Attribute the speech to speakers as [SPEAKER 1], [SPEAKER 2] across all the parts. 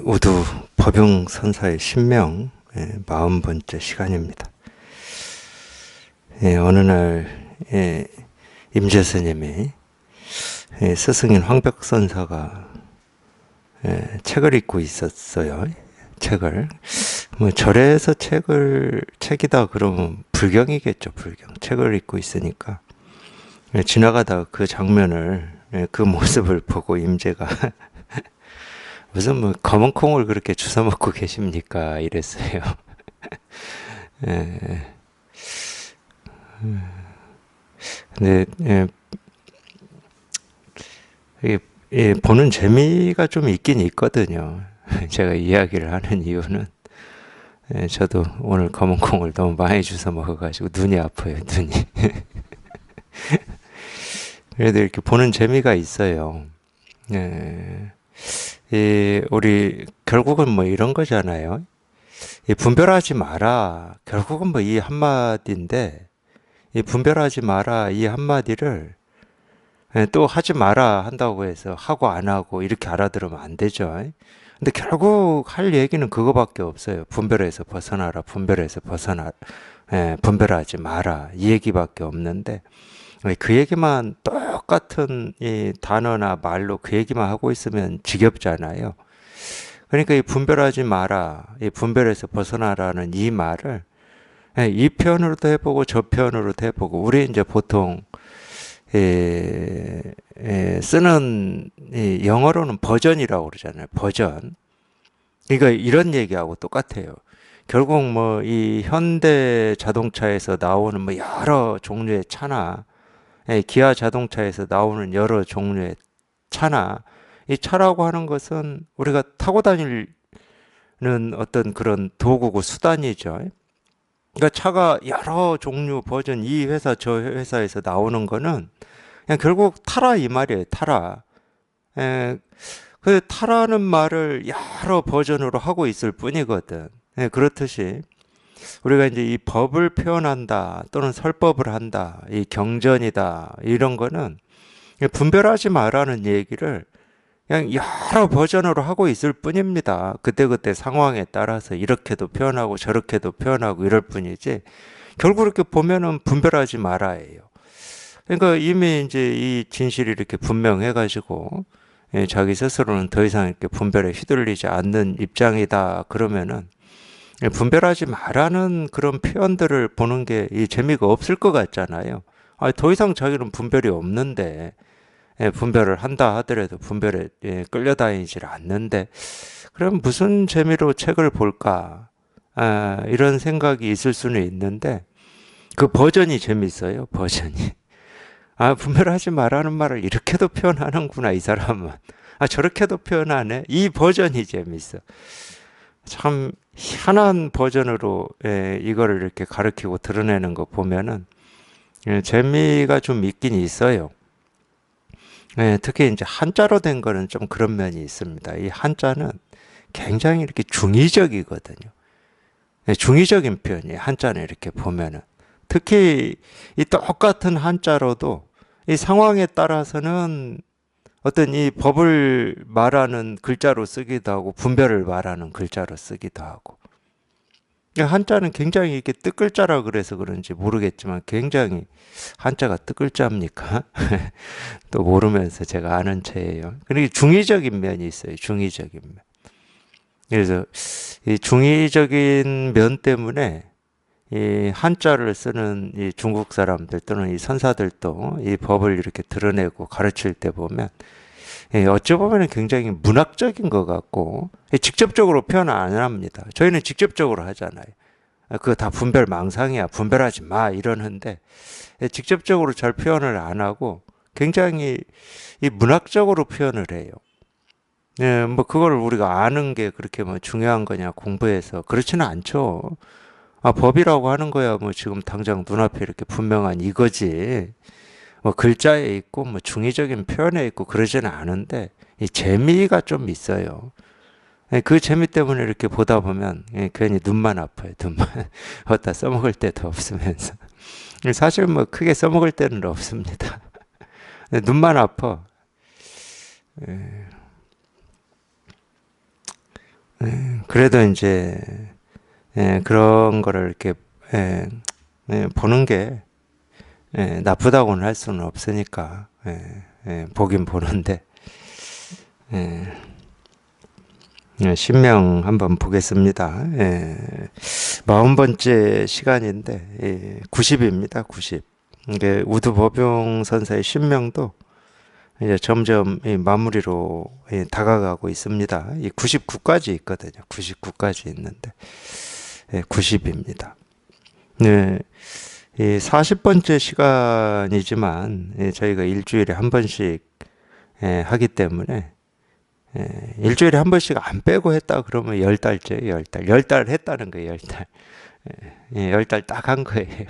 [SPEAKER 1] 우두 법용선사의 신명 40번째 시간입니다. 어느 날 임재 스님이 스승인 황벽선사가 책을 읽고 있었어요. 책을 절에서 책이다 그러면 불경이겠죠. 불경. 책을 읽고 있으니까 지나가다가 그 장면을 그 모습을 보고 임재가 무슨 검은 콩을 그렇게 주워 먹고 계십니까? 이랬어요. 예, 근데 보는 재미가 좀 있긴 있거든요. 제가 이야기를 하는 이유는 저도 오늘 검은 콩을 너무 많이 주워 먹어가지고 눈이 아파요. 눈이. 그래도 이렇게 보는 재미가 있어요. 예, 우리 결국은 이런 거잖아요. 분별하지 마라. 결국은 이 한마디인데, 이 분별하지 마라 이 한마디를 또 하지 마라 한다고 해서 하고 안 하고 이렇게 알아들으면 안 되죠. 근데 결국 할 얘기는 그거밖에 없어요. 분별에서 벗어나라, 분별에서 벗어나라, 분별하지 마라 이 얘기밖에 없는데 그 얘기만 똑같은 이 단어나 말로 그 얘기만 하고 있으면 지겹잖아요. 그러니까 이 분별하지 마라, 이 분별에서 벗어나라는 이 말을 이 표현으로도 해보고 저 표현으로도 해보고 우리 이제 보통 쓰는 영어로는 버전이라고 그러잖아요. 버전. 그러니까 이런 얘기하고 똑같아요. 결국 이 현대 자동차에서 나오는 여러 종류의 차나 기아 자동차에서 나오는 여러 종류의 차나 이 차라고 하는 것은 우리가 타고 다니는 어떤 그런 도구고 수단이죠. 그러니까 차가 여러 종류 버전 이 회사 저 회사에서 나오는 거는 그냥 결국 타라 이 말이에요. 타라. 에, 그 타라는 말을 여러 버전으로 하고 있을 뿐이거든. 그렇듯이 우리가 이제 이 법을 표현한다 또는 설법을 한다, 이 경전이다 이런 거는 분별하지 말라는 얘기를 그냥 여러 버전으로 하고 있을 뿐입니다. 그때그때 상황에 따라서 이렇게도 표현하고 저렇게도 표현하고 이럴 뿐이지 결국 이렇게 보면은 분별하지 말아예요. 그러니까 이미 이제 이 진실이 이렇게 분명해가지고 자기 스스로는 더 이상 이렇게 분별에 휘둘리지 않는 입장이다 그러면은 분별하지 말라는 그런 표현들을 보는 게 이 재미가 없을 것 같잖아요. 더 이상 자기는 분별이 없는데 분별을 한다 하더라도 분별에 끌려다니질 않는데 그럼 무슨 재미로 책을 볼까? 이런 생각이 있을 수는 있는데 그 버전이 재밌어요. 버전이. 분별하지 말라는 말을 이렇게도 표현하는구나 이 사람은. 저렇게도 표현하네. 이 버전이 재밌어. 참 희한한 버전으로 이거를 이렇게 가르치고 드러내는 거 보면은 재미가 좀 있긴 있어요. 특히 이제 한자로 된 거는 좀 그런 면이 있습니다. 이 한자는 굉장히 이렇게 중의적이거든요. 중의적인 표현이에요. 한자는 이렇게 보면은. 특히 이 똑같은 한자로도 이 상황에 따라서는 어떤 이 법을 말하는 글자로 쓰기도 하고 분별을 말하는 글자로 쓰기도 하고 한자는 굉장히 이렇게 뜻글자라 그래서 그런지 모르겠지만 굉장히 한자가 뜻글자입니까? 또 모르면서 제가 아는 체예요. 그리고 중의적인 면이 있어요. 중의적인 면. 그래서 이 중의적인 면 때문에 이 한자를 쓰는 이 중국 사람들 또는 이 선사들도 이 법을 이렇게 드러내고 가르칠 때 보면 어찌 보면 굉장히 문학적인 것 같고 직접적으로 표현 안 합니다. 저희는 직접적으로 하잖아요. 그거 다 분별 망상이야. 분별하지 마. 이러는데 직접적으로 잘 표현을 안 하고 굉장히 이 문학적으로 표현을 해요. 그걸 우리가 아는 게 그렇게 중요한 거냐 공부해서 그렇지는 않죠. 법이라고 하는 거야 지금 당장 눈앞에 이렇게 분명한 이거지. 글자에 있고 중의적인 표현에 있고 그러지는 않은데 이 재미가 좀 있어요. 그 재미 때문에 이렇게 보다 보면 괜히 눈만 아파요. 눈만 어디다 써먹을 때도 없으면서 사실 크게 써먹을 때는 없습니다. 눈만 아파. 그래도 이제 그런 거를 이렇게 예, 보는 게 나쁘다고는 할 수는 없으니까 보긴 보는데 신명 한번 보겠습니다. 40번째 시간인데 90입니다. 90. 이게 우두법용 선사의 신명도 이제 점점 이 마무리로 다가가고 있습니다. 이 99까지 있거든요. 99까지 있는데 90입니다. 네, 이 40번째 시간이지만 저희가 일주일에 한 번씩 하기 때문에 일주일에 한 번씩 안 빼고 했다 그러면 10달째, 10달. 10달 했다는 거예요, 10달. 10달 딱 한 거예요.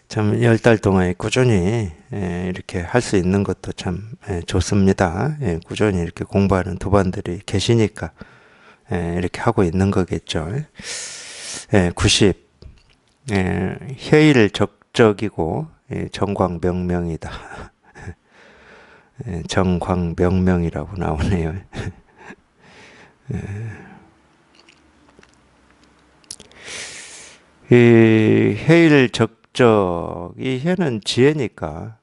[SPEAKER 1] 참 10달 동안 꾸준히 이렇게 할 수 있는 것도 참 좋습니다. 꾸준히 이렇게 공부하는 도반들이 계시니까 이렇게 하고 있는 거겠죠. 90. 해일적적이고 정광명명이다. 정광명명이라고 나오네요. 이 해일적적, 이 해는 지혜니까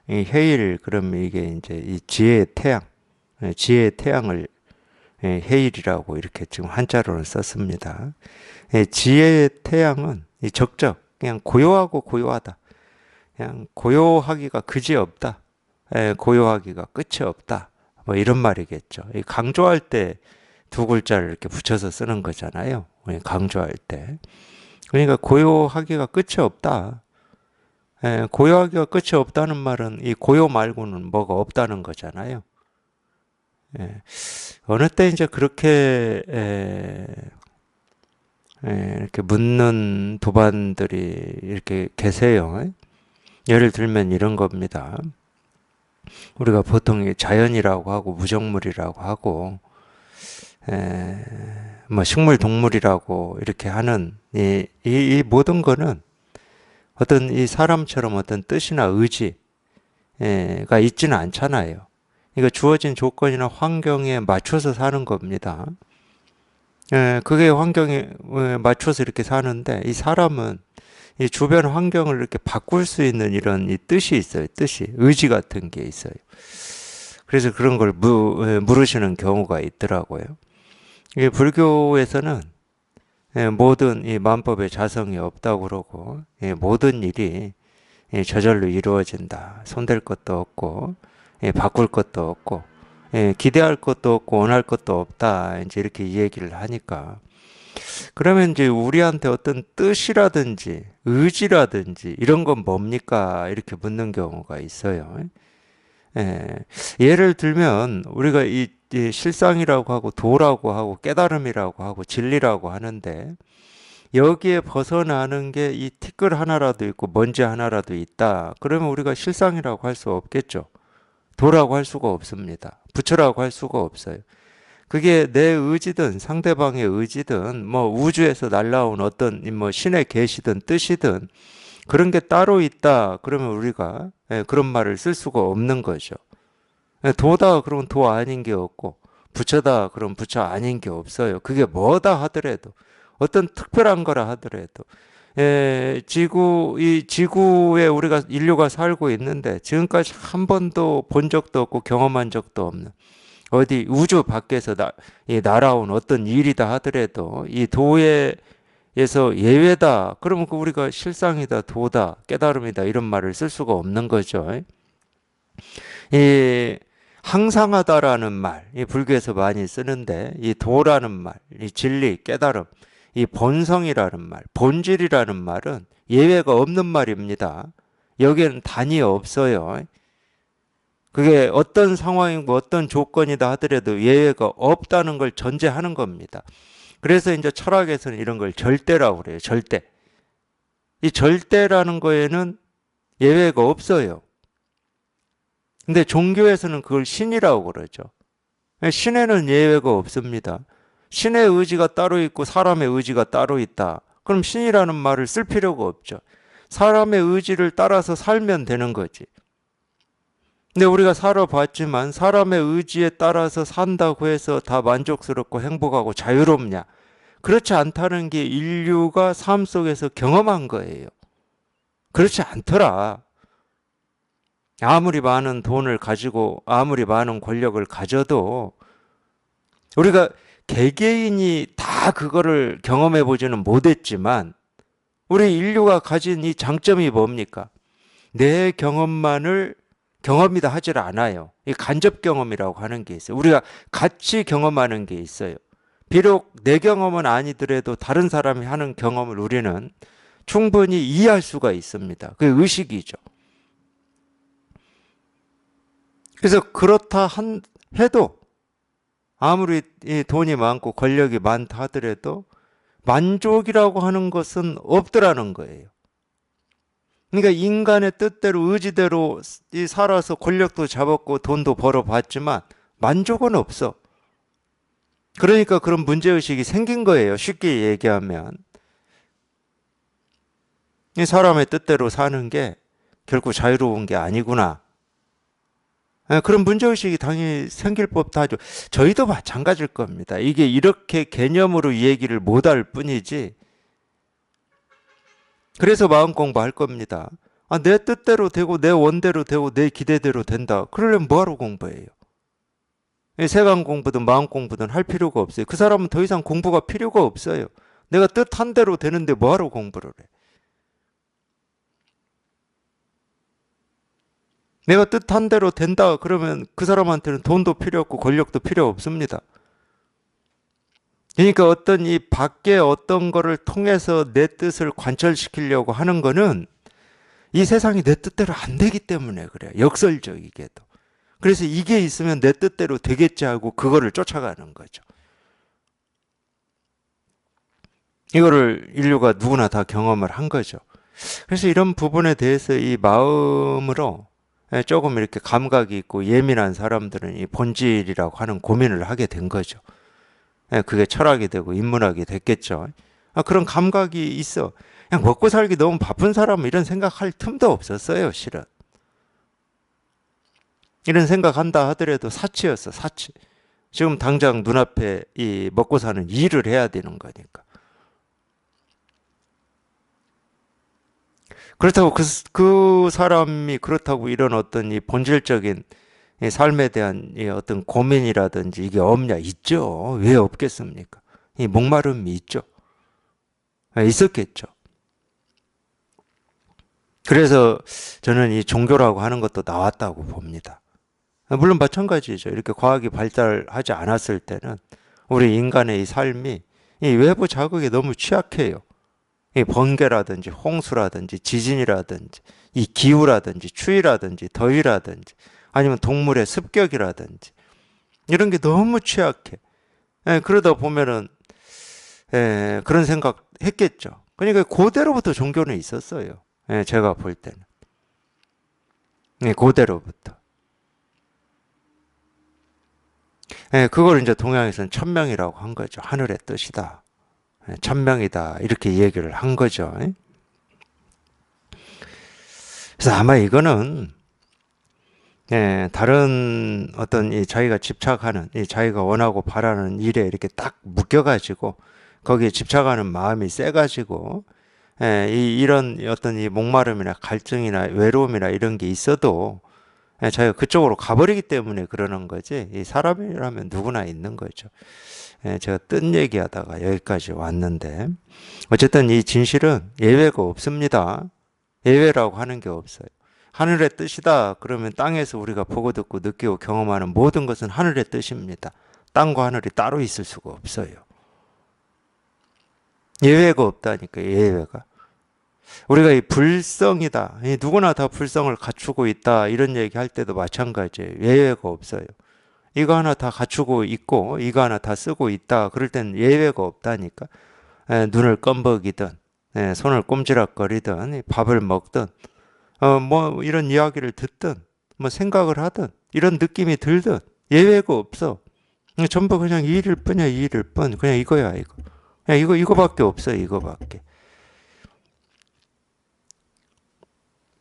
[SPEAKER 1] 이 해일 그럼 이게 이제 이 지혜의 태양, 지혜의 태양을 해일이라고 이렇게 지금 한자로는 썼습니다. 지혜의 태양은 이 적적, 그냥 고요하고 고요하다. 그냥 고요하기가 그지없다. 고요하기가 끝이 없다. 뭐 이런 말이겠죠. 강조할 때 두 글자를 이렇게 붙여서 쓰는 거잖아요. 강조할 때. 그러니까 고요하기가 끝이 없다. 고요하기가 끝이 없다는 말은 이 고요 말고는 뭐가 없다는 거잖아요. 어느 때 이제 그렇게 이렇게 묻는 도반들이 이렇게 계세요. 예를 들면 이런 겁니다. 우리가 보통 자연이라고 하고 무정물이라고 하고 뭐 식물 동물이라고 이렇게 하는 이 모든 거는 어떤 이 사람처럼 어떤 뜻이나 의지가 있지는 않잖아요. 이거 주어진 조건이나 환경에 맞춰서 사는 겁니다. 그게 환경에 맞춰서 이렇게 사는데 이 사람은 이 주변 환경을 이렇게 바꿀 수 있는 이런 이 뜻이 있어요. 뜻이 의지 같은 게 있어요. 그래서 그런 걸 물으시는 경우가 있더라고요. 이 불교에서는 모든 이 만법에 자성이 없다고 그러고 모든 일이 저절로 이루어진다. 손댈 것도 없고 바꿀 것도 없고 기대할 것도 없고 원할 것도 없다. 이제 이렇게 이 얘기를 하니까 그러면 이제 우리한테 어떤 뜻이라든지 의지라든지 이런 건 뭡니까? 이렇게 묻는 경우가 있어요. 예를 들면 우리가 이 실상이라고 하고 도라고 하고 깨달음이라고 하고 진리라고 하는데 여기에 벗어나는 게 이 티끌 하나라도 있고 먼지 하나라도 있다. 그러면 우리가 실상이라고 할 수 없겠죠. 도라고 할 수가 없습니다. 부처라고 할 수가 없어요. 그게 내 의지든 상대방의 의지든 뭐 우주에서 날라온 어떤 뭐 신의 계시든 뜻이든 그런 게 따로 있다. 그러면 우리가 그런 말을 쓸 수가 없는 거죠. 도다 그러면 도 아닌 게 없고 부처다 그러면 부처 아닌 게 없어요. 그게 뭐다 하더라도 어떤 특별한 거라 하더라도 이 지구에 우리가 인류가 살고 있는데 지금까지 한 번도 본 적도 없고 경험한 적도 없는 어디 우주 밖에서 날아온 어떤 일이다 하더라도 이 도에서 예외다. 그러면 그 우리가 실상이다, 도다, 깨달음이다 이런 말을 쓸 수가 없는 거죠. 이 항상하다라는 말, 이 불교에서 많이 쓰는데 이 도라는 말, 이 진리, 깨달음, 이 본성이라는 말, 본질이라는 말은 예외가 없는 말입니다. 여기에는 단이 없어요. 그게 어떤 상황이고 어떤 조건이다 하더라도 예외가 없다는 걸 전제하는 겁니다. 그래서 이제 철학에서는 이런 걸 절대라고 그래요. 절대. 이 절대라는 거에는 예외가 없어요. 근데 종교에서는 그걸 신이라고 그러죠. 신에는 예외가 없습니다. 신의 의지가 따로 있고 사람의 의지가 따로 있다. 그럼 신이라는 말을 쓸 필요가 없죠. 사람의 의지를 따라서 살면 되는 거지. 근데 우리가 살아봤지만 사람의 의지에 따라서 산다고 해서 다 만족스럽고 행복하고 자유롭냐? 그렇지 않다는 게 인류가 삶 속에서 경험한 거예요. 그렇지 않더라. 아무리 많은 돈을 가지고 아무리 많은 권력을 가져도 우리가 개개인이 다 그거를 경험해 보지는 못했지만 우리 인류가 가진 이 장점이 뭡니까? 내 경험만을 경험이다 하질 않아요. 이 간접 경험이라고 하는 게 있어요. 우리가 같이 경험하는 게 있어요. 비록 내 경험은 아니더라도 다른 사람이 하는 경험을 우리는 충분히 이해할 수가 있습니다. 그게 의식이죠. 그래서 그렇다 해도 아무리 돈이 많고 권력이 많다 하더라도 만족이라고 하는 것은 없더라는 거예요. 그러니까 인간의 뜻대로 의지대로 살아서 권력도 잡았고 돈도 벌어봤지만 만족은 없어. 그러니까 그런 문제의식이 생긴 거예요. 쉽게 얘기하면. 이 사람의 뜻대로 사는 게 결국 자유로운 게 아니구나. 그런 문제의식이 당연히 생길 법도 하죠. 저희도 마찬가지일 겁니다. 이게 이렇게 개념으로 이 얘기를 못할 뿐이지. 그래서 마음 공부할 겁니다. 내 뜻대로 되고 내 원대로 되고 내 기대대로 된다. 그러려면 뭐하러 공부해요? 세관 공부든 마음 공부든 할 필요가 없어요. 그 사람은 더 이상 공부가 필요가 없어요. 내가 뜻한 대로 되는데 뭐하러 공부를 해? 내가 뜻한 대로 된다 그러면 그 사람한테는 돈도 필요 없고 권력도 필요 없습니다. 그러니까 어떤 이 밖에 어떤 거를 통해서 내 뜻을 관철시키려고 하는 거는 이 세상이 내 뜻대로 안 되기 때문에 그래요. 역설적이게도. 그래서 이게 있으면 내 뜻대로 되겠지 하고 그거를 쫓아가는 거죠. 이거를 인류가 누구나 다 경험을 한 거죠. 그래서 이런 부분에 대해서 이 마음으로 조금 이렇게 감각이 있고 예민한 사람들은 이 본질이라고 하는 고민을 하게 된 거죠. 그게 철학이 되고 인문학이 됐겠죠. 그런 감각이 있어. 그냥 먹고 살기 너무 바쁜 사람은 이런 생각할 틈도 없었어요, 실은. 이런 생각한다 하더라도 사치였어, 사치. 지금 당장 눈앞에 이 먹고 사는 일을 해야 되는 거니까. 그렇다고 그 사람이 그렇다고 이런 어떤 이 본질적인 이 삶에 대한 이 어떤 고민이라든지 이게 없냐? 있죠. 왜 없겠습니까? 이 목마름이 있죠. 있었겠죠. 그래서 저는 이 종교라고 하는 것도 나왔다고 봅니다. 물론 마찬가지죠. 이렇게 과학이 발달하지 않았을 때는 우리 인간의 이 삶이 이 외부 자극에 너무 취약해요. 이 번개라든지 홍수라든지 지진이라든지 이 기후라든지 추위라든지 더위라든지 아니면 동물의 습격이라든지 이런 게 너무 취약해. 그러다 보면은 그런 생각 했겠죠. 그러니까 고대로부터 종교는 있었어요. 제가 볼 때는. 고대로부터. 그걸 이제 동양에서는 천명이라고 한 거죠. 하늘의 뜻이다. 천명이다. 이렇게 얘기를 한 거죠. 그래서 아마 이거는 다른 어떤 이 자기가 집착하는 이 자기가 원하고 바라는 일에 이렇게 딱 묶여가지고 거기에 집착하는 마음이 세가지고 이런 어떤 이 목마름이나 갈증이나 외로움이나 이런 게 있어도 자기가 그쪽으로 가버리기 때문에 그러는 거지. 이 사람이라면 누구나 있는 거죠. 제가 뜬 얘기하다가 여기까지 왔는데 어쨌든 이 진실은 예외가 없습니다. 예외라고 하는 게 없어요. 하늘의 뜻이다 그러면 땅에서 우리가 보고 듣고 느끼고 경험하는 모든 것은 하늘의 뜻입니다. 땅과 하늘이 따로 있을 수가 없어요. 예외가 없다니까. 예외가. 우리가 이 불성이다. 누구나 다 불성을 갖추고 있다. 이런 얘기 할 때도 마찬가지예요. 예외가 없어요. 이거 하나 다 갖추고 있고 이거 하나 다 쓰고 있다. 그럴 땐 예외가 없다니까. 눈을 껌벅이든 손을 꼼지락거리든 밥을 먹든 뭐 이런 이야기를 듣든 뭐 생각을 하든 이런 느낌이 들든 예외가 없어. 전부 그냥 이 일일 뿐이야. 이 일일 뿐. 그냥 이거야 이거. 그냥 이거밖에 없어. 이거밖에.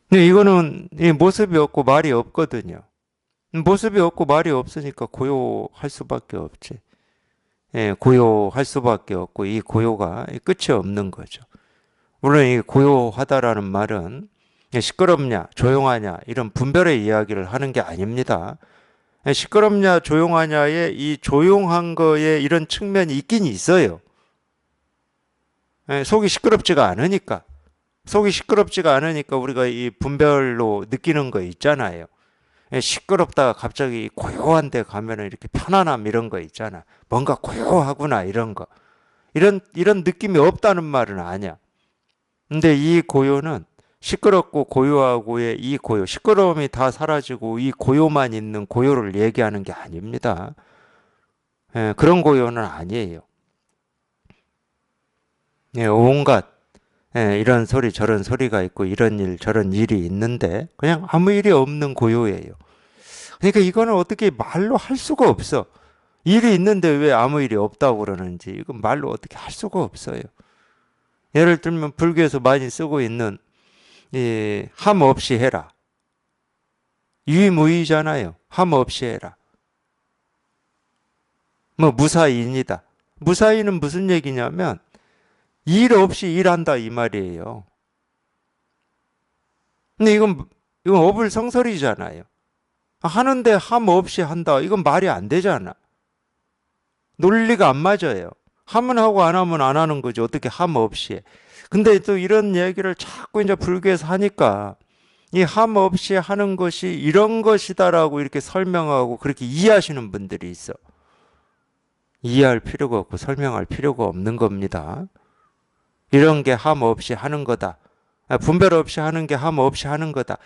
[SPEAKER 1] 근데 이거는 모습이 없고 말이 없거든요. 모습이 없고 말이 없으니까 고요할 수밖에 없지. 예, 고요할 수밖에 없고 이 고요가 끝이 없는 거죠. 물론 이 고요하다라는 말은 시끄럽냐, 조용하냐 이런 분별의 이야기를 하는 게 아닙니다. 시끄럽냐, 조용하냐의 이 조용한 거에 이런 측면이 있긴 있어요. 속이 시끄럽지가 않으니까. 속이 시끄럽지가 않으니까 우리가 이 분별로 느끼는 거 있잖아요. 시끄럽다가 갑자기 고요한 데 가면은 이렇게 편안함 이런 거 있잖아. 뭔가 고요하구나 이런 거. 이런 느낌이 없다는 말은 아니야. 근데 이 고요는 시끄럽고 고요하고의 이 고요, 시끄러움이 다 사라지고 이 고요만 있는 고요를 얘기하는 게 아닙니다. 그런 고요는 아니에요. 온갖 이런 소리 저런 소리가 있고 이런 일 저런 일이 있는데 그냥 아무 일이 없는 고요예요. 그러니까 이거는 어떻게 말로 할 수가 없어. 일이 있는데 왜 아무 일이 없다고 그러는지 이건 말로 어떻게 할 수가 없어요. 예를 들면 불교에서 많이 쓰고 있는 함 없이 해라. 유의무의잖아요. 함 없이 해라. 뭐 무사히입니다. 무사히는 무슨 얘기냐면 일 없이 일한다 이 말이에요. 근데 이건 어불성설이잖아요. 하는데 함 없이 한다. 이건 말이 안 되잖아. 논리가 안 맞아요. 하면 하고 안 하면 안 하는 거지. 어떻게 함 없이 해. 근데 또 이런 얘기를 자꾸 이제 불교에서 하니까 이 함 없이 하는 것이 이런 것이다라고 이렇게 설명하고 그렇게 이해하시는 분들이 있어. 이해할 필요가 없고 설명할 필요가 없는 겁니다. 이런 게 함 없이 하는 거다. 분별 없이 하는 게 함 없이 하는 거다.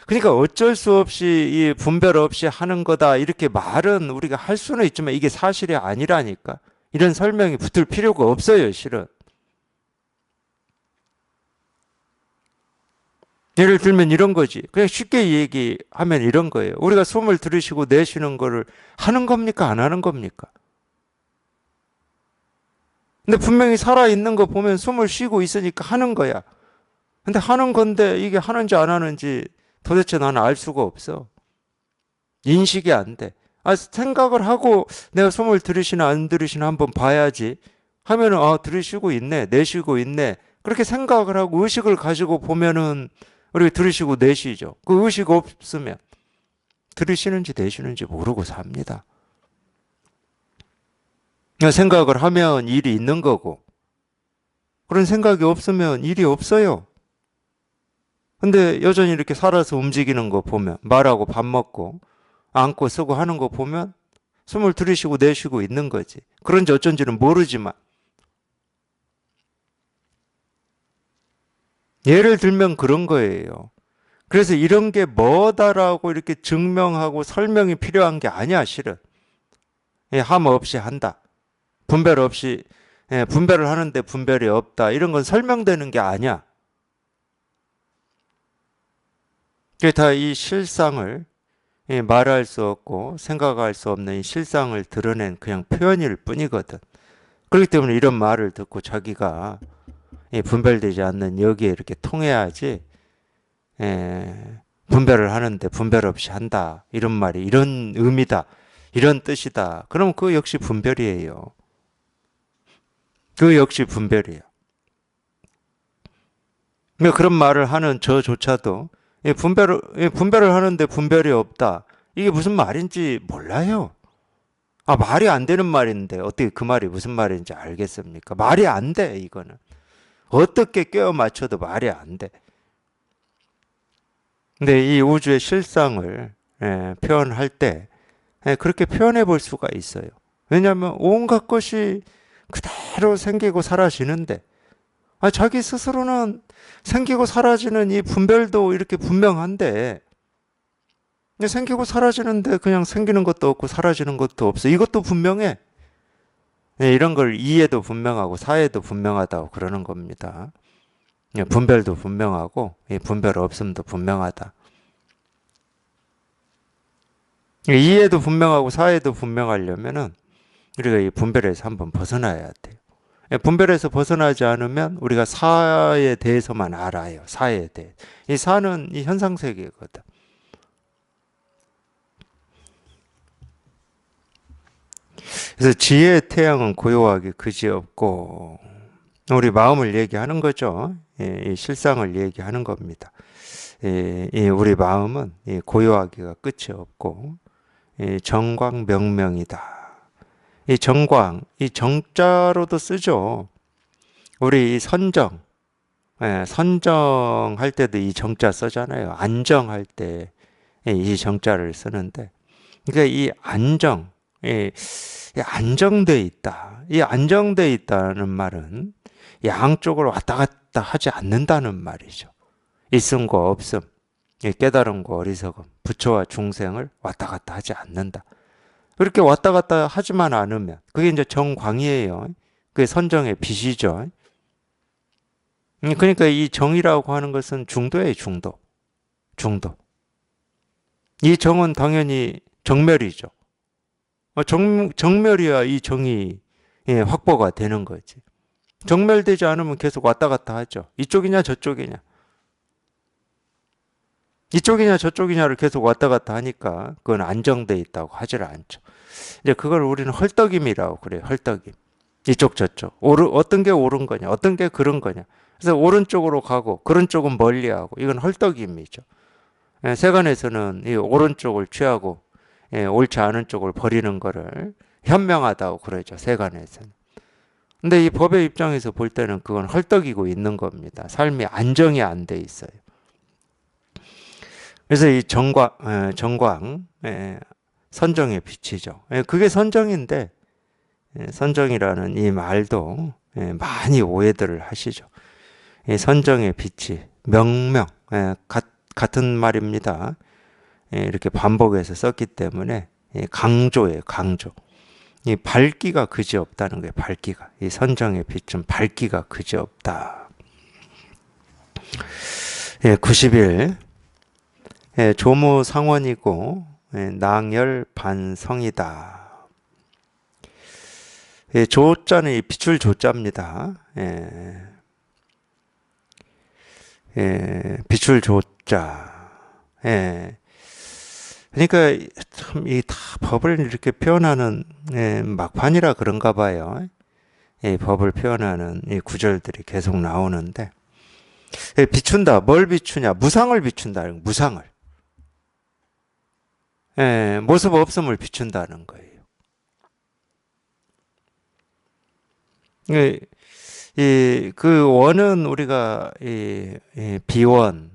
[SPEAKER 1] 그러니까 어쩔 수 없이 이 분별 없이 하는 거다. 이렇게 말은 우리가 할 수는 있지만 이게 사실이 아니라니까. 이런 설명이 붙을 필요가 없어요, 실은. 예를 들면 이런 거지. 그냥 쉽게 얘기하면 이런 거예요. 우리가 숨을 들이쉬고 내쉬는 거를 하는 겁니까? 안 하는 겁니까? 근데 분명히 살아있는 거 보면 숨을 쉬고 있으니까 하는 거야. 근데 하는 건데 이게 하는지 안 하는지 도대체 나는 알 수가 없어. 인식이 안 돼. 생각을 하고 내가 숨을 들이쉬나 안 들이쉬나 한번 봐야지. 하면은, 들이쉬고 있네, 내쉬고 있네. 그렇게 생각을 하고 의식을 가지고 보면은 우리 들이쉬고 내쉬죠. 그 의식 없으면 들이쉬는지 내쉬는지 모르고 삽니다. 생각을 하면 일이 있는 거고, 그런 생각이 없으면 일이 없어요. 근데 여전히 이렇게 살아서 움직이는 거 보면, 말하고 밥 먹고, 앉고 쓰고 하는 거 보면, 숨을 들이쉬고 내쉬고 있는 거지. 그런지 어쩐지는 모르지만. 예를 들면 그런 거예요. 그래서 이런 게 뭐다라고 이렇게 증명하고 설명이 필요한 게 아니야, 실은. 함 없이 한다. 분별 없이, 분별을 하는데 분별이 없다. 이런 건 설명되는 게 아니야. 그게 다 이 실상을 말할 수 없고 생각할 수 없는 이 실상을 드러낸 그냥 표현일 뿐이거든. 그렇기 때문에 이런 말을 듣고 자기가 분별되지 않는 여기에 이렇게 통해야지 분별을 하는데 분별 없이 한다. 이런 말이 이런 의미다. 이런 뜻이다. 그럼 그 역시 분별이에요. 그 역시 분별이에요. 그러니까 그런 말을 하는 저조차도 분별을 하는데 분별이 없다. 이게 무슨 말인지 몰라요. 말이 안 되는 말인데 어떻게 그 말이 무슨 말인지 알겠습니까? 말이 안 돼, 이거는. 어떻게 꿰어 맞춰도 말이 안 돼. 근데 이 우주의 실상을 표현할 때 그렇게 표현해 볼 수가 있어요. 왜냐하면 온갖 것이 그대로 생기고 사라지는데 자기 스스로는 생기고 사라지는 이 분별도 이렇게 분명한데 생기고 사라지는데 그냥 생기는 것도 없고 사라지는 것도 없어. 이것도 분명해. 이런 걸 이해도 분명하고 사해도 분명하다고 그러는 겁니다. 분별도 분명하고 분별 없음도 분명하다. 이해도 분명하고 사해도 분명하려면은 우리가 이 분별에서 한번 벗어나야 돼요. 분별에서 벗어나지 않으면 우리가 사에 대해서만 알아요. 사에 대해. 이 사는 이 현상세계거든. 그래서 지혜의 태양은 고요하게 그지없고, 우리 마음을 얘기하는 거죠. 이 실상을 얘기하는 겁니다. 우리 마음은 고요하기가 끝이 없고, 정광명명이다. 이 정광, 이 정자로도 쓰죠. 우리 이 선정할 때도 이 정자 쓰잖아요. 안정할 때 이 정자를 쓰는데, 그러니까 이 안정, 이 안정돼 있다. 이 안정돼 있다는 말은 양쪽으로 왔다 갔다 하지 않는다는 말이죠. 있음과 없음, 깨달음과 어리석음, 부처와 중생을 왔다 갔다 하지 않는다. 그렇게 왔다 갔다 하지만 않으면 그게 이제 정광이에요. 그게 선정의 빛이죠. 그러니까 이 정이라고 하는 것은 중도예요, 중도. 중도. 이 정은 당연히 정멸이죠. 정멸이야 이 정이 확보가 되는 거지. 정멸되지 않으면 계속 왔다 갔다 하죠. 이쪽이냐 저쪽이냐. 이쪽이냐 저쪽이냐를 계속 왔다 갔다 하니까 그건 안정돼 있다고 하질 않죠. 이제 그걸 우리는 헐떡임이라고 그래요. 헐떡임. 이쪽 저쪽. 어떤 게 옳은 거냐. 어떤 게 그른 거냐. 그래서 오른쪽으로 가고 그런 쪽은 멀리하고 이건 헐떡임이죠. 세간에서는 이 오른쪽을 취하고 옳지 않은 쪽을 버리는 거를 현명하다고 그러죠. 세간에서는. 근데 이 법의 입장에서 볼 때는 그건 헐떡이고 있는 겁니다. 삶이 안정이 안 돼 있어요. 그래서 이 정광, 선정의 빛이죠. 그게 선정인데, 선정이라는 이 말도 많이 오해들을 하시죠. 선정의 빛이 명명, 같은 말입니다. 이렇게 반복해서 썼기 때문에 강조예요, 강조. 이 밝기가 그지없다는 거예요, 밝기가. 이 선정의 빛은 밝기가 그지없다. 90일. 조무상원이고 낭열반성이다. 조자는 이 빛을 조자입니다. 빛을 조자. 그러니까 참 이 다 법을 이렇게 표현하는 막판이라 그런가 봐요. 이 법을 표현하는 이 구절들이 계속 나오는데, 비춘다. 뭘 비추냐? 무상을 비춘다. 무상을. 모습 없음을 비춘다는 거예요. 그 원은 우리가 비원,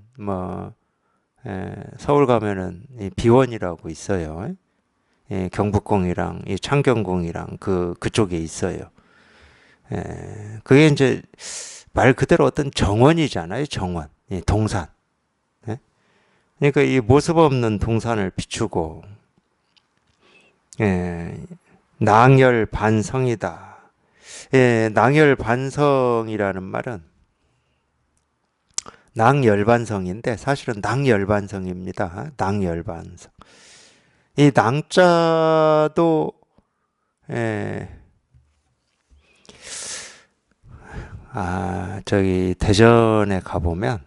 [SPEAKER 1] 서울 가면은 비원이라고 있어요. 경복궁이랑 이 창경궁이랑 그쪽에 있어요. 그게 이제 말 그대로 어떤 정원이잖아요. 정원, 동산. 그러니까 이 모습 없는 동산을 비추고 낭열반성이다. 낭열반성이라는 말은 낭열반성인데 사실은 낭열반성입니다. 낭열반성. 이 낭자도 저기 대전에 가보면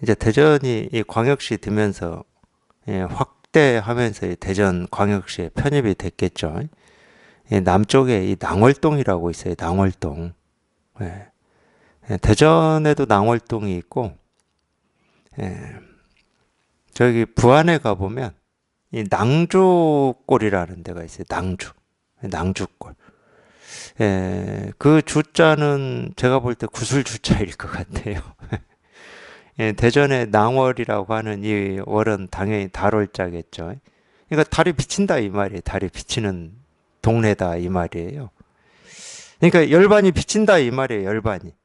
[SPEAKER 1] 이제 대전이 이 광역시 되면서 확대하면서 대전 광역시에 편입이 됐겠죠. 남쪽에 이 낭월동이라고 있어요. 낭월동. 대전에도 낭월동이 있고, 저기 부안에 가보면 이 낭주골이라는 데가 있어요. 낭주골. 그 주자는 제가 볼 때 구슬주자일 것 같아요. 대전의 낭월이라고 하는 이 월은 당연히 달월자겠죠. 그러니까 달이 비친다 이 말이에요. 달이 비치는 동네다 이 말이에요. 그러니까 열반이 비친다 이 말이에요. 열반이.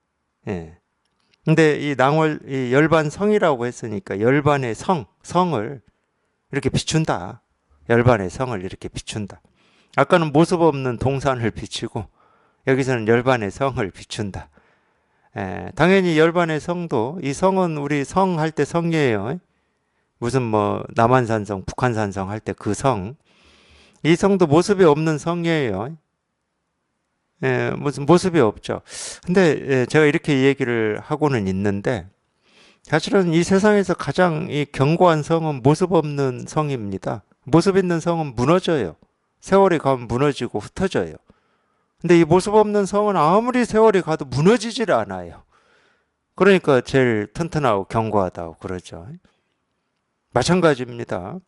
[SPEAKER 1] 근데 이 열반성이라고 했으니까 열반의 성을 이렇게 비춘다. 열반의 성을 이렇게 비춘다. 아까는 모습 없는 동산을 비추고 여기서는 열반의 성을 비춘다. 당연히 열반의 성도, 이 성은 우리 성 할 때 성이에요. 무슨 남한산성, 북한산성 할 때 그 성. 이 성도 모습이 없는 성이에요. 무슨 모습이 없죠. 근데 제가 이렇게 얘기를 하고는 있는데 사실은 이 세상에서 가장 이 견고한 성은 모습 없는 성입니다. 모습 있는 성은 무너져요. 세월이 가면 무너지고 흩어져요. 근데 이 모습 없는 성은 아무리 세월이 가도 무너지질 않아요. 그러니까 제일 튼튼하고 견고하다고 그러죠. 마찬가지입니다.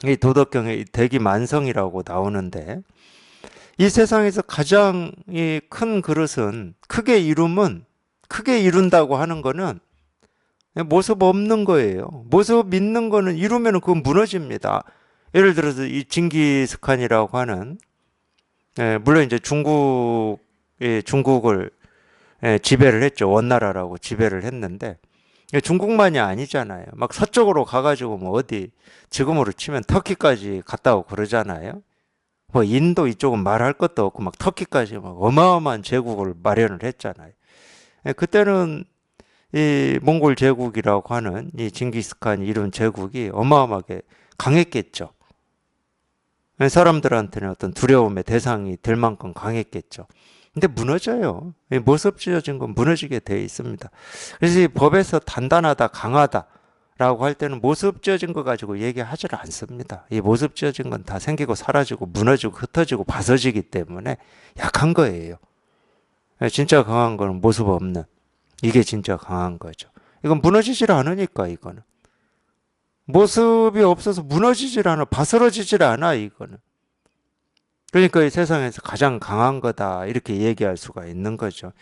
[SPEAKER 1] 이 도덕경에 이 대기만성이라고 나오는데, 이 세상에서 가장 이 큰 그릇은, 크게 이룸은, 크게 이룬다고 하는 거는 모습 없는 거예요. 모습 있는 거는 이루면 그건 무너집니다. 예를 들어서 이 징기스칸이라고 하는, 물론 이제 중국을 지배를 했죠. 원나라라고 지배를 했는데, 중국만이 아니잖아요. 막 서쪽으로 가가지고 뭐 어디, 지금으로 치면 터키까지 갔다 오고 그러잖아요. 뭐 인도 이쪽은 말할 것도 없고 막 터키까지 막 어마어마한 제국을 마련을 했잖아요. 그때는 이 몽골 제국이라고 하는 이 징기스칸 이룬 제국이 어마어마하게 강했겠죠. 사람들한테는 어떤 두려움의 대상이 될 만큼 강했겠죠. 근데 무너져요. 모습 지어진 건 무너지게 돼 있습니다. 그래서 이 법에서 단단하다, 강하다라고 할 때는 모습 지어진 거 가지고 얘기하지 않습니다. 이 모습 지어진 건 다 생기고 사라지고 무너지고 흩어지고 벗어지기 때문에 약한 거예요. 진짜 강한 거는 모습 없는, 이게 진짜 강한 거죠. 이건 무너지질 않으니까, 이거는. 모습이 없어서 무너지질 않아, 바스러지질 않아, 이거는. 그러니까 이 세상에서 가장 강한 거다, 이렇게 얘기할 수가 있는 거죠.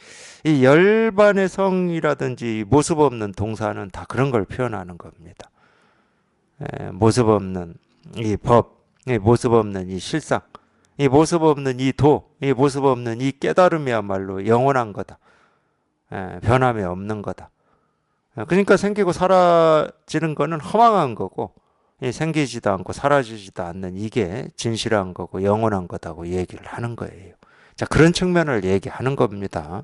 [SPEAKER 1] 이 열반의 성이라든지 모습 없는 동사는 다 그런 걸 표현하는 겁니다. 모습 없는 이 법, 이 모습 없는 이 실상, 이 모습 없는 이 도, 이 모습 없는 이 깨달음이야말로 영원한 거다. 변함이 없는 거다. 그러니까 생기고 사라지는 거는 허망한 거고, 생기지도 않고 사라지지도 않는 이게 진실한 거고 영원한 거다고 얘기를 하는 거예요. 자, 그런 측면을 얘기하는 겁니다.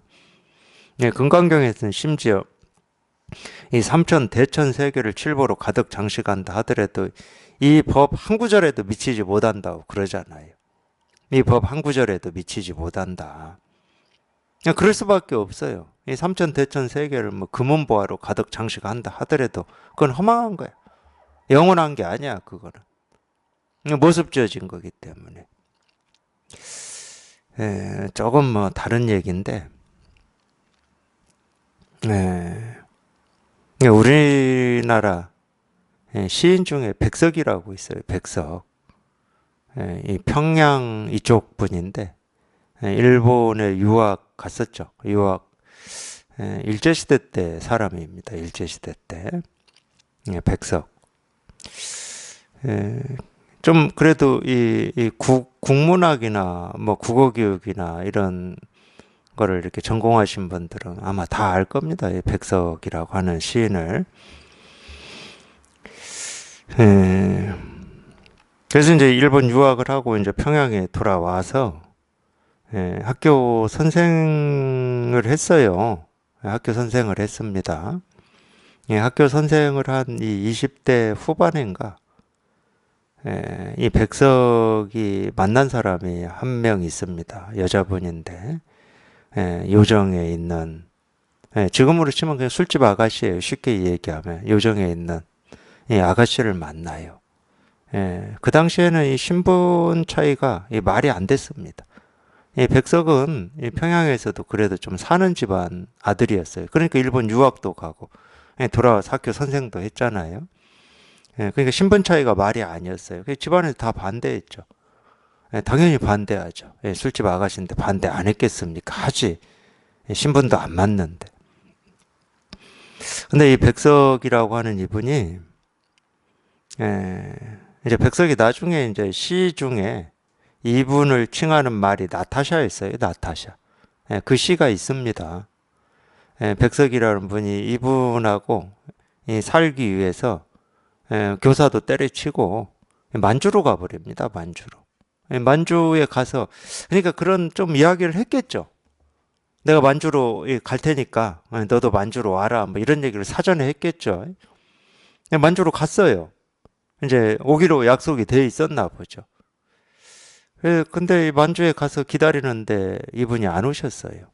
[SPEAKER 1] 금강경에서는 심지어 이 삼천 대천 세계를 칠보로 가득 장식한다 하더라도 이 법 한 구절에도 미치지 못한다고 그러잖아요. 이 법 한 구절에도 미치지 못한다. 그냥 그럴 수밖에 없어요. 이 삼천 대천 세계를 뭐 금은보화로 가득 장식한다 하더라도 그건 허망한 거야. 영원한 게 아니야, 그거는. 모습 지어진 거기 때문에. 조금 뭐 다른 얘기인데, 우리나라 시인 중에 백석이라고 있어요, 백석. 이 평양 이쪽 분인데, 일본에 유학 갔었죠. 유학, 일제시대 때 사람입니다. 일제시대 때. 백석. 좀 그래도 이 국문학이나 뭐 국어교육이나 이런 거를 이렇게 전공하신 분들은 아마 다 알 겁니다. 이 백석이라고 하는 시인을. 그래서 이제 일본 유학을 하고 이제 평양에 돌아와서 학교 선생을 했어요. 학교 선생을 했습니다. 학교 선생을 한 이 20대 후반인가, 이 백석이 만난 사람이 한 명 있습니다. 여자분인데, 요정에 있는, 지금으로 치면 그냥 술집 아가씨예요. 쉽게 얘기하면. 요정에 있는 이 아가씨를 만나요. 그 당시에는 이 신분 차이가 말이 안 됐습니다. 이 백석은 이 평양에서도 그래도 좀 사는 집안 아들이었어요. 그러니까 일본 유학도 가고, 돌아와서 학교 선생도 했잖아요. 그러니까 신분 차이가 말이 아니었어요. 집안에서 다 반대했죠. 당연히 반대하죠. 술집 아가씨인데 반대 안 했겠습니까? 하지. 신분도 안 맞는데. 근데 이 백석이라고 하는 이분이, 이제 백석이 나중에 이제 시 중에 이분을 칭하는 말이 나타샤였어요. 나타샤. 그 시가 있습니다. 백석이라는 분이 이분하고 살기 위해서 교사도 때려치고 만주로 가버립니다. 만주로. 만주에 가서, 그러니까 그런 좀 이야기를 했겠죠. 내가 만주로 갈 테니까 너도 만주로 와라, 뭐 이런 얘기를 사전에 했겠죠. 만주로 갔어요. 이제 오기로 약속이 돼 있었나 보죠. 근데 만주에 가서 기다리는데 이분이 안 오셨어요.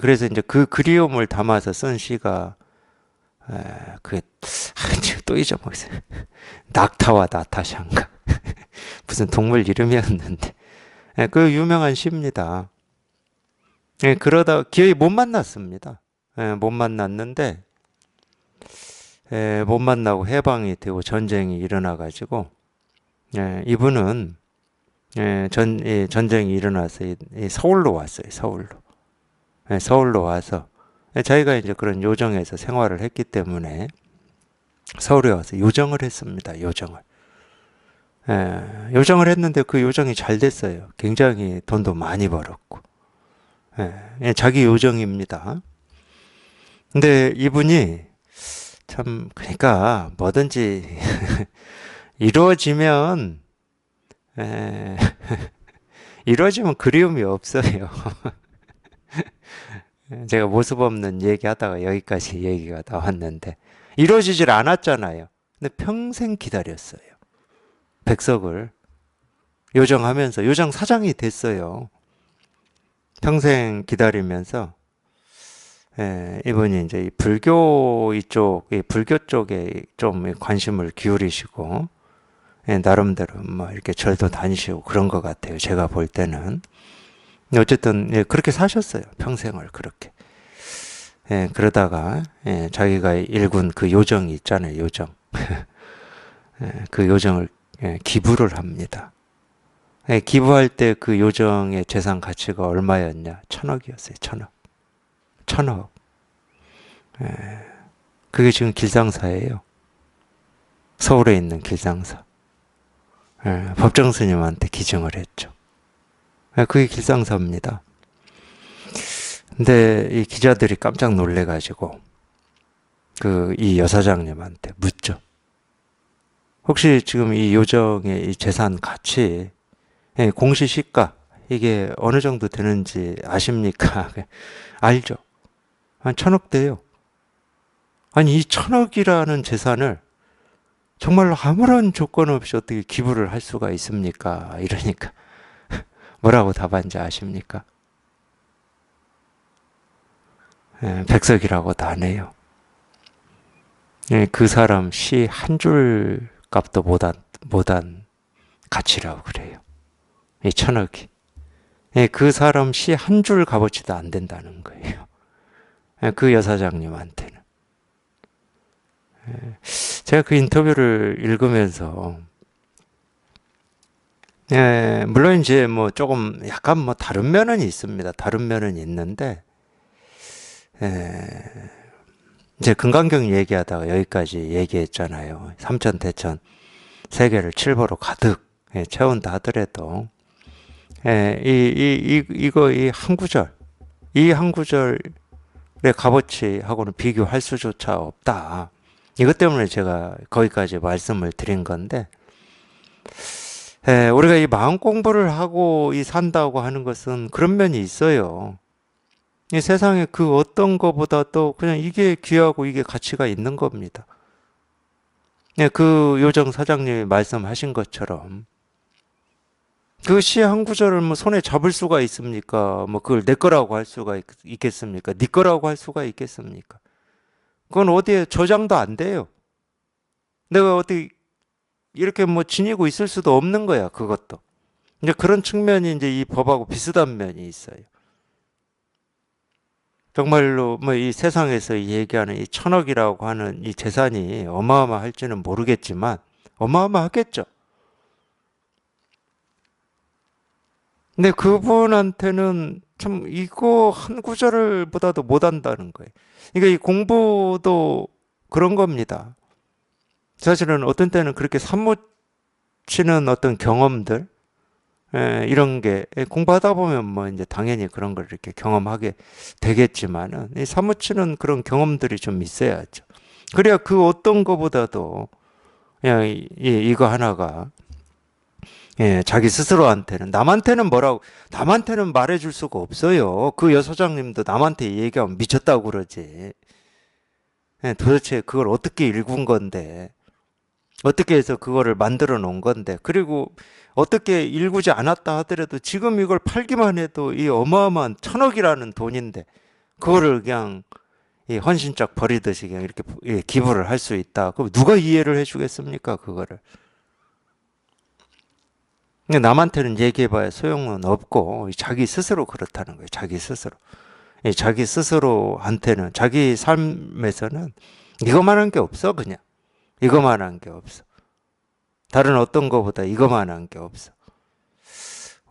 [SPEAKER 1] 그래서 이제 그 그리움을 담아서 쓴 시가, 그게 또 잊어먹었어요. 낙타와 나타샤인가. 무슨 동물 이름이었는데. 예, 그 유명한 시입니다. 예, 그러다 기어이 못 만났습니다. 예, 못 만났는데, 예, 못 만나고 해방이 되고 전쟁이 일어나가지고, 예, 이분은 전쟁이 일어나서 이 서울로 왔어요. 서울로. 예, 서울로 와서 자기가 이제 그런 요정에서 생활을 했기 때문에 서울에 와서 요정을 했습니다. 요정을. 요정을 했는데 그 요정이 잘 됐어요. 굉장히 돈도 많이 벌었고. 자기 요정입니다. 근데 이분이 참 그러니까 뭐든지 이루어지면 에, 이루어지면 그리움이 없어요. 제가 모습 없는 얘기하다가 여기까지 얘기가 나왔는데 이루어지질 않았잖아요. 근데 평생 기다렸어요. 백석을 요정하면서 요정 사장이 됐어요. 평생 기다리면서 이분이 이제 이 불교 이쪽, 불교 쪽에 좀 관심을 기울이시고 나름대로 뭐 이렇게 절도 다니시고 그런 것 같아요. 제가 볼 때는. 어쨌든 그렇게 사셨어요. 평생을 그렇게. 그러다가 자기가 일군 그 요정이 있잖아요. 요정. 그 요정을 기부를 합니다. 기부할 때 그 요정의 재산 가치가 얼마였냐? 1,000억이었어요. 1,000억. 1,000억. 그게 지금 길상사예요. 서울에 있는 길상사. 법정 스님한테 기증을 했죠. 그게 길상사입니다. 근데 이 기자들이 깜짝 놀래가지고 이 여사장님한테 묻죠. 혹시 지금 이 요정의 이 재산 가치, 공시시가 이게 어느 정도 되는지 아십니까? 알죠. 한 1,000억 돼요. 아니 이 1,000억이라는 재산을 정말로 아무런 조건 없이 어떻게 기부를 할 수가 있습니까? 이러니까 뭐라고 답한지 아십니까? 백석이라고 다 내요. 그 사람 시 한 줄 값도 못한 가치라고 그래요. 이 1,000억이. 그 사람 시 한 줄 값어치도 안 된다는 거예요. 그 여사장님한테는. 제가 그 인터뷰를 읽으면서 물론 이제 뭐 조금 약간 뭐 다른 면은 있습니다. 다른 면은 있는데 이제 금강경 얘기하다가 여기까지 얘기했잖아요. 삼천 대천 세계를 칠보로 가득 채운다 하더라도 이 한 구절의 값어치하고는 비교할 수조차 없다. 이것 때문에 제가 거기까지 말씀을 드린 건데, 우리가 이 마음 공부를 하고 산다고 하는 것은 그런 면이 있어요. 이 세상에 그 어떤 것보다도 그냥 이게 귀하고 이게 가치가 있는 겁니다. 그 요정 사장님이 말씀하신 것처럼 그 시 한 구절을 뭐 손에 잡을 수가 있습니까? 뭐 그걸 내 거라고 할 수가 있겠습니까? 네 거라고 할 수가 있겠습니까? 그건 어디에 저장도 안 돼요. 내가 어디 이렇게 뭐 지니고 있을 수도 없는 거야, 그것도. 이제 그런 측면이 이제 이 법하고 비슷한 면이 있어요. 정말로 뭐 이 세상에서 얘기하는 이 1,000억이라고 하는 이 재산이 어마어마할지는 모르겠지만 어마어마하겠죠. 근데 그분한테는 참 이거 한 구절을 보다도 못한다는 거예요. 그러니까 이 공부도 그런 겁니다. 사실은 어떤 때는 그렇게 사무치는 어떤 경험들, 이런 게 공부하다 보면 뭐 이제 당연히 그런 걸 이렇게 경험하게 되겠지만은 이 사무치는 그런 경험들이 좀 있어야죠. 그래야 그 어떤 거보다도 그냥 이거 하나가 자기 스스로한테는 남한테는 말해줄 수가 없어요. 그 여소장님도 남한테 얘기하면 미쳤다고 그러지. 도대체 그걸 어떻게 읽은 건데, 어떻게 해서 그거를 만들어 놓은 건데, 그리고 어떻게 일구지 않았다 하더라도 지금 이걸 팔기만 해도 이 어마어마한 1,000억이라는 돈인데, 그거를 그냥 헌신짝 버리듯이 그냥 이렇게 기부를 할 수 있다. 그럼 누가 이해를 해주겠습니까? 그거를. 근데 남한테는 얘기해봐야 소용은 없고 자기 스스로 그렇다는 거예요. 자기 스스로. 자기 스스로한테는 자기 삶에서는 이거만한 게 없어. 그냥 이거만한 게 없어. 다른 어떤 거보다 이거만한 게 없어.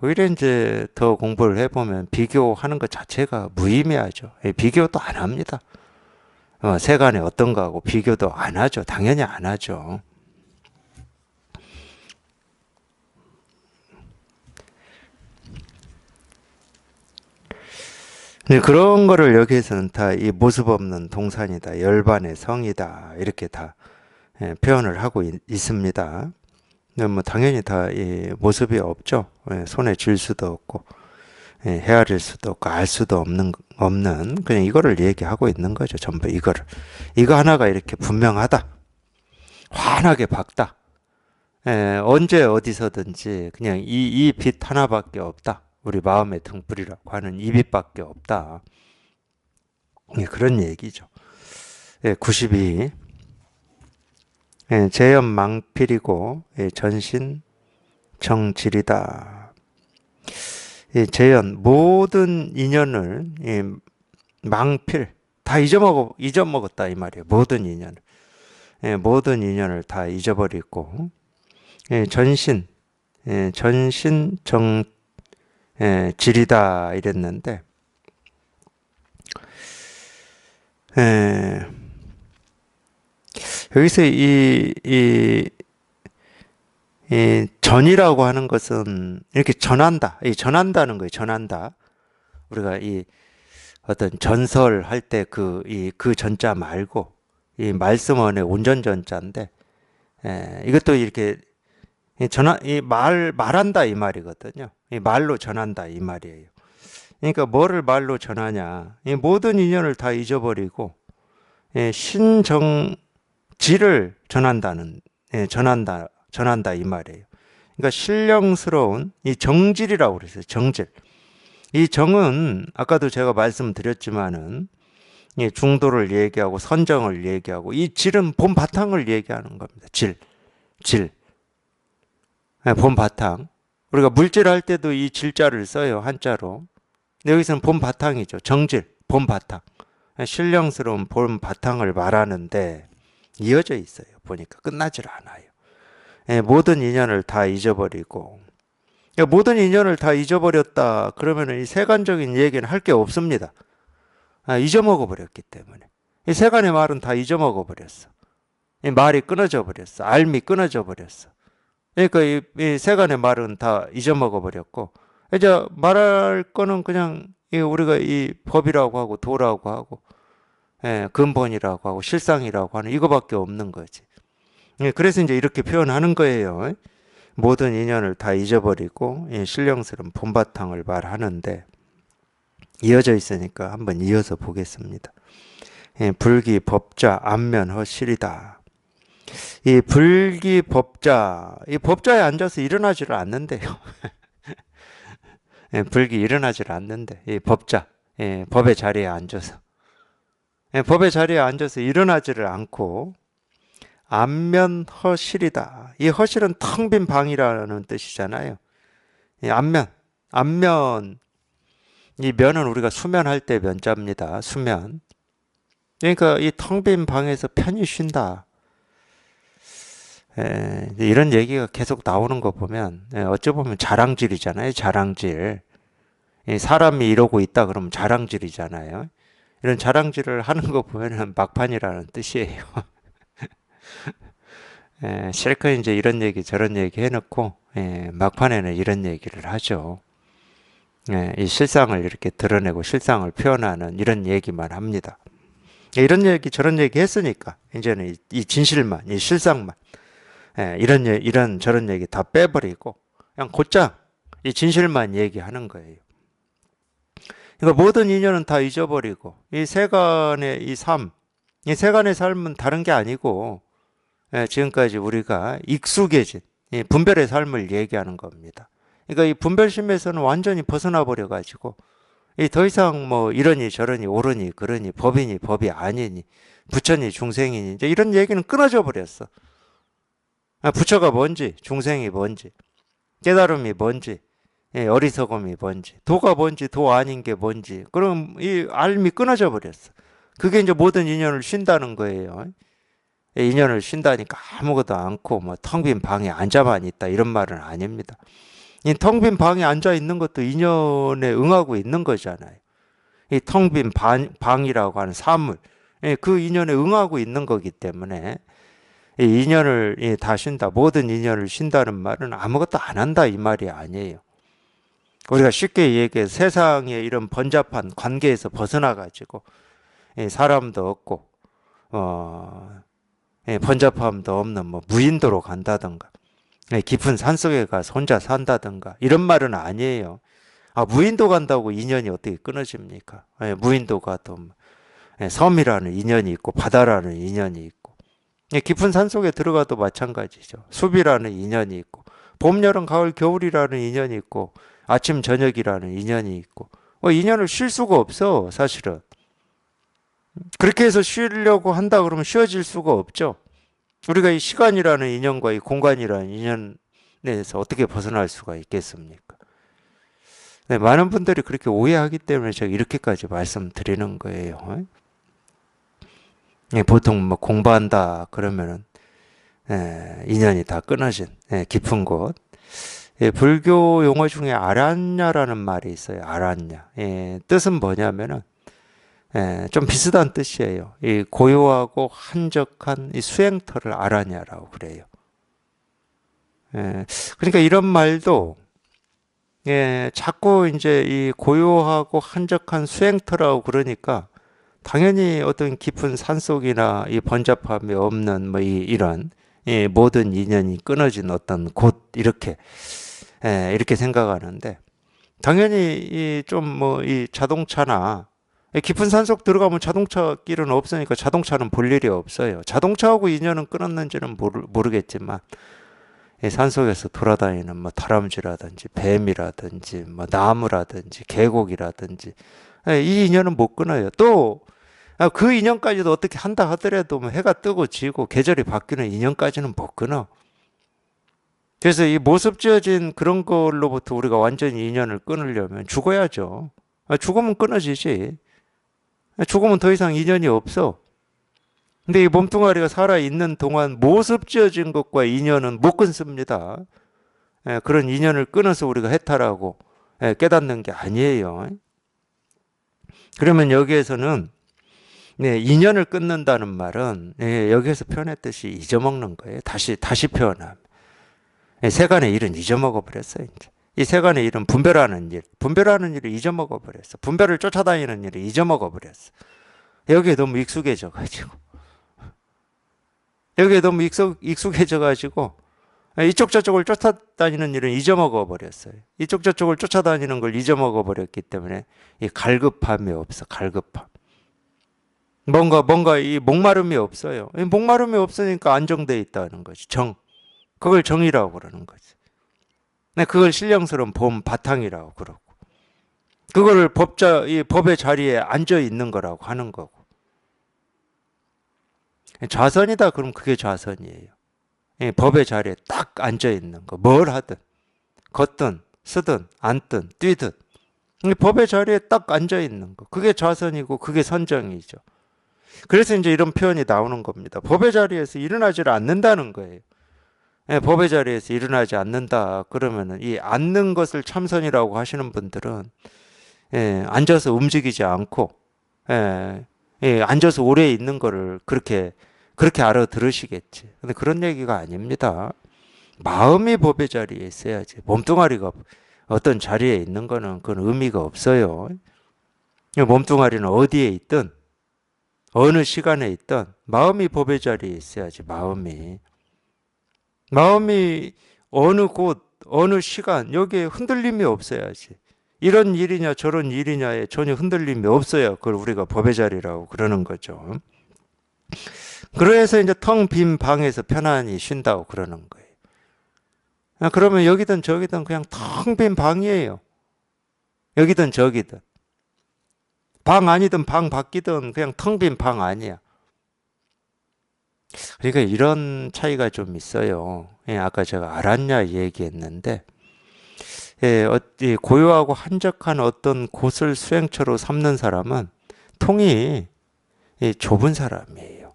[SPEAKER 1] 오히려 이제 더 공부를 해보면 비교하는 것 자체가 무의미하죠. 비교도 안 합니다. 세간에 어떤 거하고 비교도 안 하죠. 당연히 안 하죠. 그런 거를 여기에서는 다 이 모습 없는 동산이다, 열반의 성이다 이렇게 다 표현을 하고 있습니다. 뭐 당연히 다 이 모습이 없죠. 손에 쥘 수도 없고 헤아릴 수도 없고 알 수도 없는 그냥 이거를 얘기하고 있는 거죠. 전부 이거를. 이거 하나가 이렇게 분명하다. 환하게 밝다. 언제 어디서든지 그냥 이 빛 하나밖에 없다. 우리 마음의 등불이라고 하는 이 빛밖에 없다. 그런 얘기죠. 92. 재현망필이고 전신 정질이다. 재현 모든 인연을 망필 다 잊어먹었다 이 말이에요. 모든 인연을 모든 인연을 다 잊어버리고 전신 정질이다 이랬는데 여기서 이 전이라고 하는 것은 이렇게 전한다. 이 전한다는 거예요. 전한다. 우리가 이 어떤 전설할 때 그 전자 말고 이 말씀원의 온전전자인데 이것도 이렇게 말한다 이 말이거든요. 이 말로 전한다 이 말이에요. 그러니까 뭐를 말로 전하냐? 이 모든 인연을 다 잊어버리고 신정지를 전한다 이 말이에요. 그러니까 신령스러운 이 정질이라고 그랬어요. 정질. 이 정은 아까도 제가 말씀드렸지만은 중도를 얘기하고 선정을 얘기하고 이 질은 본 바탕을 얘기하는 겁니다. 질. 본 바탕. 우리가 물질할 때도 이 질자를 써요. 한자로. 근데 여기서는 본 바탕이죠. 정질, 본 바탕. 신령스러운 본 바탕을 말하는데 이어져 있어요. 보니까 끝나질 않아요. 모든 인연을 다 잊어버리고 모든 인연을 다 잊어버렸다 그러면 이 세간적인 얘기는 할 게 없습니다. 잊어먹어 버렸기 때문에 이 세간의 말은 다 잊어먹어 버렸어. 이 말이 끊어져 버렸어. 알미 끊어져 버렸어. 그러니까 이 세간의 말은 다 잊어먹어 버렸고 이제 말할 거는 그냥 우리가 이 법이라고 하고 도라고 하고 근본이라고 하고 실상이라고 하는 이거밖에 없는 거지. 그래서 이제 이렇게 표현하는 거예요. 모든 인연을 다 잊어버리고 신령스러운 본바탕을 말하는데 이어져 있으니까 한번 이어서 보겠습니다. 불기 법자 안면허실이다. 이 불기 법자, 이 법자에 앉아서 일어나지를 않는데요. 불기 일어나지를 않는데 이 법자, 법의 자리에 앉아서 법의 자리에 앉아서 일어나지를 않고 안면허실이다. 이 허실은 텅 빈 방이라는 뜻이잖아요. 이 안면 이 면은 우리가 수면할 때 면자입니다. 수면. 그러니까 이 텅 빈 방에서 편히 쉰다. 이런 얘기가 계속 나오는 거 보면 어찌 보면 자랑질이잖아요. 자랑질. 사람이 이러고 있다 그러면 자랑질이잖아요. 이런 자랑질을 하는 거 보면 막판이라는 뜻이에요. 실컷 이제 이런 얘기 저런 얘기 해놓고 막판에는 이런 얘기를 하죠. 이 실상을 이렇게 드러내고 실상을 표현하는 이런 얘기만 합니다. 이런 얘기 저런 얘기 했으니까 이제는 이 진실만, 이 실상만, 이런 저런 얘기 다 빼버리고 그냥 곧장 이 진실만 얘기하는 거예요. 그러니까 모든 인연은 다 잊어버리고 이 세간의 이 삶, 이 세간의 삶은 다른 게 아니고 지금까지 우리가 익숙해진 이 분별의 삶을 얘기하는 겁니다. 그러니까 이 분별심에서는 완전히 벗어나 버려 가지고 더 이상 뭐 이러니 저러니 옳으니 그러니 법이니 법이 아니니 부처니 중생이니 이제 이런 얘기는 끊어져 버렸어. 부처가 뭔지 중생이 뭔지 깨달음이 뭔지, 어리석음이 뭔지, 도가 뭔지, 도 아닌 게 뭔지. 그럼 이 알미 끊어져 버렸어. 그게 이제 모든 인연을 쉰다는 거예요. 인연을 쉰다니까 아무것도 않고 뭐 텅 빈 방에 앉아만 있다 이런 말은 아닙니다. 이 텅 빈 방에 앉아 있는 것도 인연에 응하고 있는 거잖아요. 이 텅 빈 방이라고 하는 사물, 그 인연에 응하고 있는 거기 때문에 이 인연을 다 쉰다, 모든 인연을 쉰다는 말은 아무것도 안 한다 이 말이 아니에요. 우리가 쉽게 얘기해 세상의 이런 번잡한 관계에서 벗어나 가지고 사람도 없고 번잡함도 없는 뭐 무인도로 간다든가 깊은 산속에 가서 혼자 산다든가 이런 말은 아니에요. 아, 무인도 간다고 인연이 어떻게 끊어집니까? 무인도 가도 섬이라는 인연이 있고 바다라는 인연이 있고 깊은 산속에 들어가도 마찬가지죠. 숲이라는 인연이 있고 봄, 여름, 가을, 겨울이라는 인연이 있고 아침, 저녁이라는 인연이 있고 인연을 쉴 수가 없어 사실은. 그렇게 해서 쉬려고 한다 그러면 쉬어질 수가 없죠. 우리가 이 시간이라는 인연과 이 공간이라는 인연에서 어떻게 벗어날 수가 있겠습니까? 네, 많은 분들이 그렇게 오해하기 때문에 제가 이렇게까지 말씀드리는 거예요. 보통 뭐 공부한다 그러면은 인연이 다 끊어진 깊은 곳. 불교 용어 중에 아란냐라는 말이 있어요. 아란냐. 뜻은 뭐냐면은 좀 비슷한 뜻이에요. 이 고요하고 한적한 이 수행터를 아라냐라고 그래요. 그러니까 이런 말도 자꾸 이제 이 고요하고 한적한 수행터라고 그러니까 당연히 어떤 깊은 산속이나 이 번잡함이 없는 뭐 이런 모든 인연이 끊어진 어떤 곳 이렇게 생각하는데 당연히 이 좀 뭐 이 자동차나 깊은 산속 들어가면 자동차 길은 없으니까 자동차는 볼 일이 없어요. 자동차하고 인연은 끊었는지는 모르겠지만 산속에서 돌아다니는 뭐 다람쥐라든지 뱀이라든지 뭐 나무라든지 계곡이라든지 이 인연은 못 끊어요. 또 그 인연까지도 어떻게 한다 하더라도 뭐 해가 뜨고 지고 계절이 바뀌는 인연까지는 못 끊어. 그래서 이 모습 지어진 그런 걸로부터 우리가 완전히 인연을 끊으려면 죽어야죠. 죽으면 끊어지지. 죽으면 더 이상 인연이 없어. 근데 이 몸뚱아리가 살아있는 동안 모습 지어진 것과 인연은 못 끊습니다. 그런 인연을 끊어서 우리가 해탈하고 깨닫는 게 아니에요. 그러면 여기에서는 인연을 끊는다는 말은 여기에서 표현했듯이 잊어먹는 거예요. 다시 표현하면. 세간의 일은 잊어먹어 버렸어요. 이제. 이 세간의 일은 분별하는 일을 잊어먹어 버렸어. 분별을 쫓아다니는 일을 잊어먹어 버렸어. 여기에 너무 익숙해져 가지고. 익숙해져 가지고 이쪽 저쪽을 쫓아다니는 일은 잊어먹어 버렸어요. 이쪽 저쪽을 쫓아다니는 걸 잊어먹어 버렸기 때문에 이 갈급함이 없어. 갈급함. 뭔가 이 목마름이 없어요. 이 목마름이 없으니까 안정돼 있다는 거지. 그걸 정이라고 그러는 거지. 그걸 신령스러운 봄 바탕이라고 그러고. 그거를 이 법의 자리에 앉아 있는 거라고 하는 거고. 좌선이다 그럼 그게 좌선이에요. 법의 자리에 딱 앉아 있는 거. 뭘 하든 걷든 쓰든 앉든 뛰든 법의 자리에 딱 앉아 있는 거. 그게 좌선이고 그게 선정이죠. 그래서 이제 이런 표현이 나오는 겁니다. 법의 자리에서 일어나지를 않는다는 거예요. 법의 자리에서 일어나지 않는다 그러면은 이 앉는 것을 참선이라고 하시는 분들은 앉아서 움직이지 않고 앉아서 오래 있는 거를 그렇게 알아들으시겠지. 근데 그런 얘기가 아닙니다. 마음이 법의 자리에 있어야지. 몸뚱아리가 어떤 자리에 있는 거는 그건 의미가 없어요. 몸뚱아리는 어디에 있든 어느 시간에 있든 마음이 법의 자리에 있어야지. 마음이 어느 곳 어느 시간 여기에 흔들림이 없어야지. 이런 일이냐 저런 일이냐에 전혀 흔들림이 없어야 그걸 우리가 법의 자리라고 그러는 거죠. 그래서 이제 텅 빈 방에서 편안히 쉰다고 그러는 거예요. 그러면 여기든 저기든 그냥 텅 빈 방이에요. 여기든 저기든. 방 아니든 방 밖이든 그냥 텅 빈 방 아니야. 그러니까 이런 차이가 좀 있어요. 아까 제가 알았냐 얘기했는데 이 고요하고 한적한 어떤 곳을 수행처로 삼는 사람은 통이 좁은 사람이에요.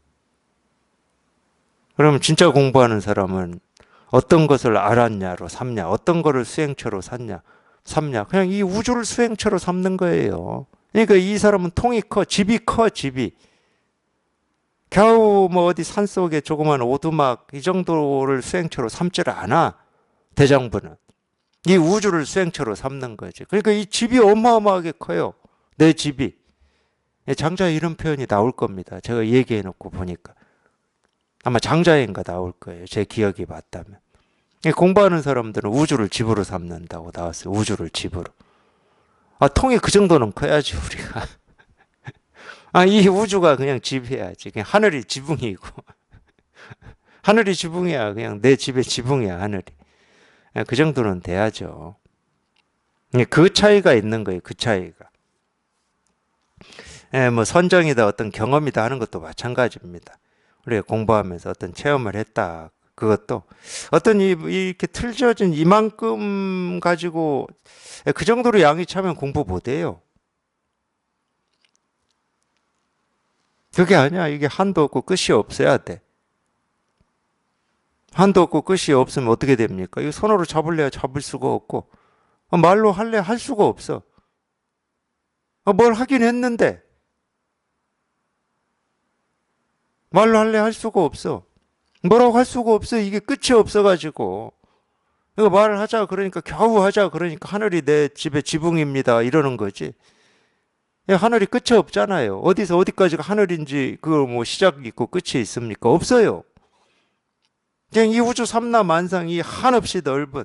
[SPEAKER 1] 그러면 진짜 공부하는 사람은 어떤 것을 알았냐로 삼냐, 어떤 것을 수행처로 삼냐, 그냥 이 우주를 수행처로 삼는 거예요. 그러니까 이 사람은 통이 커, 집이 커, 집이. 겨우 뭐 어디 산속에 조그만 오두막 이 정도를 수행처로 삼지를 않아, 대장부는. 이 우주를 수행처로 삼는 거지. 그러니까 이 집이 어마어마하게 커요. 내 집이. 장자에 이런 표현이 나올 겁니다. 제가 얘기해 놓고 보니까. 아마 장자인가 나올 거예요. 제 기억이 맞다면. 공부하는 사람들은 우주를 집으로 삼는다고 나왔어요. 우주를 집으로. 아, 통이 그 정도는 커야지, 우리가. 아, 이 우주가 그냥 집해야지. 그냥 하늘이 지붕이고. 하늘이 지붕이야. 그냥 내 집의 지붕이야, 하늘이. 그 정도는 돼야죠. 그 차이가 있는 거예요, 그 차이가. 뭐 선정이다, 어떤 경험이다 하는 것도 마찬가지입니다. 우리가 공부하면서 어떤 체험을 했다. 그것도 어떤 이렇게 틀져진 이만큼 가지고 그 정도로 양이 차면 공부 못해요. 그게 아니야. 이게 한도 없고 끝이 없어야 돼. 한도 없고 끝이 없으면 어떻게 됩니까? 이거 손으로 잡을래야 잡을 수가 없고 말로 할래 할 수가 없어. 뭘 하긴 했는데 말로 할래 할 수가 없어. 뭐라고 할 수가 없어. 이게 끝이 없어가지고. 이거 말을 하자 그러니까 겨우 하자 그러니까 하늘이 내 집의 지붕입니다 이러는 거지. 하늘이 끝이 없잖아요. 어디서 어디까지가 하늘인지 그거 뭐 시작이 있고 끝이 있습니까? 없어요. 그냥 이 우주 삼라만상 이 한없이 넓은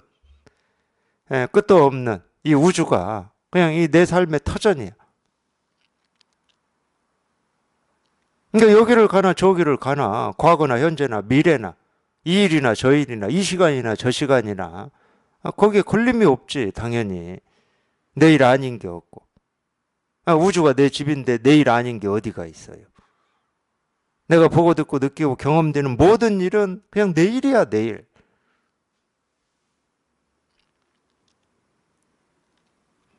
[SPEAKER 1] 끝도 없는 이 우주가 그냥 이 내 삶의 터전이야. 그러니까 여기를 가나 저기를 가나 과거나 현재나 미래나 이 일이나 저 일이나 이 시간이나 저 시간이나 거기에 걸림이 없지 당연히. 내일 아닌 게 없고. 우주가 내 집인데 내일 아닌 게 어디가 있어요. 내가 보고 듣고 느끼고 경험되는 모든 일은 그냥 내일이야, 내일.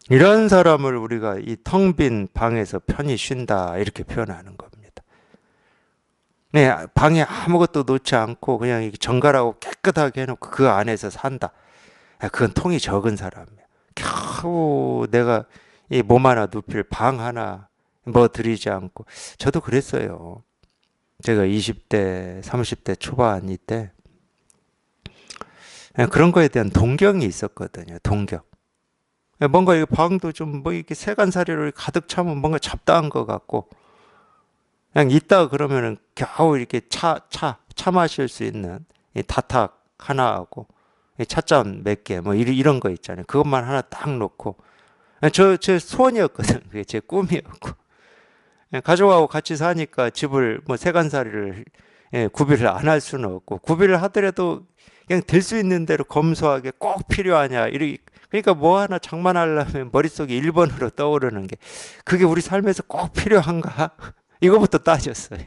[SPEAKER 1] 이런 사람을 우리가 이 텅 빈 방에서 편히 쉰다 이렇게 표현하는 겁니다. 네, 방에 아무것도 놓지 않고 그냥 정갈하고 깨끗하게 해놓고 그 안에서 산다. 그건 통이 적은 사람이야. 겨우 내가 이 몸 하나 눕힐 방 하나 뭐 들이지 않고. 저도 그랬어요. 제가 20대, 30대 초반 이때 그런 거에 대한 동경이 있었거든요. 동경. 뭔가 이 방도 좀 뭐 이렇게 세간살이로 가득 차면 뭔가 잡다한 것 같고 그냥 있다 그러면은 겨우 이렇게 차 마실 수 있는 이 다탁 하나하고 찻잔 몇 개 뭐 이런 거 있잖아요. 그것만 하나 딱 놓고 제 소원이었거든. 그게 제 꿈이었고. 가족하고 같이 사니까 집을 뭐 세간살이를 구비를 안 할 수는 없고 구비를 하더라도 그냥 될 수 있는 대로 검소하게 꼭 필요하냐 이렇게. 그러니까 뭐 하나 장만하려면 머릿속에 1번으로 떠오르는 게 그게 우리 삶에서 꼭 필요한가? 이거부터 따졌어요.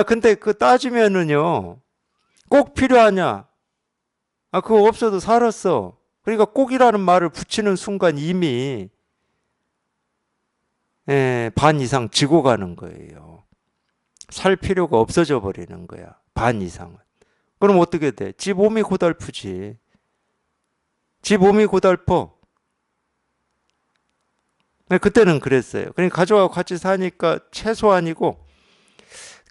[SPEAKER 1] 근데 그 따지면은요. 꼭 필요하냐? 그거 없어도 살았어. 그러니까 꼭이라는 말을 붙이는 순간 이미 반 이상 지고 가는 거예요. 살 필요가 없어져 버리는 거야. 반 이상은. 그럼 어떻게 돼? 지 몸이 고달프지. 지 몸이 고달퍼. 그때는 그랬어요. 그러니까 가족하고 같이 사니까 최소한이고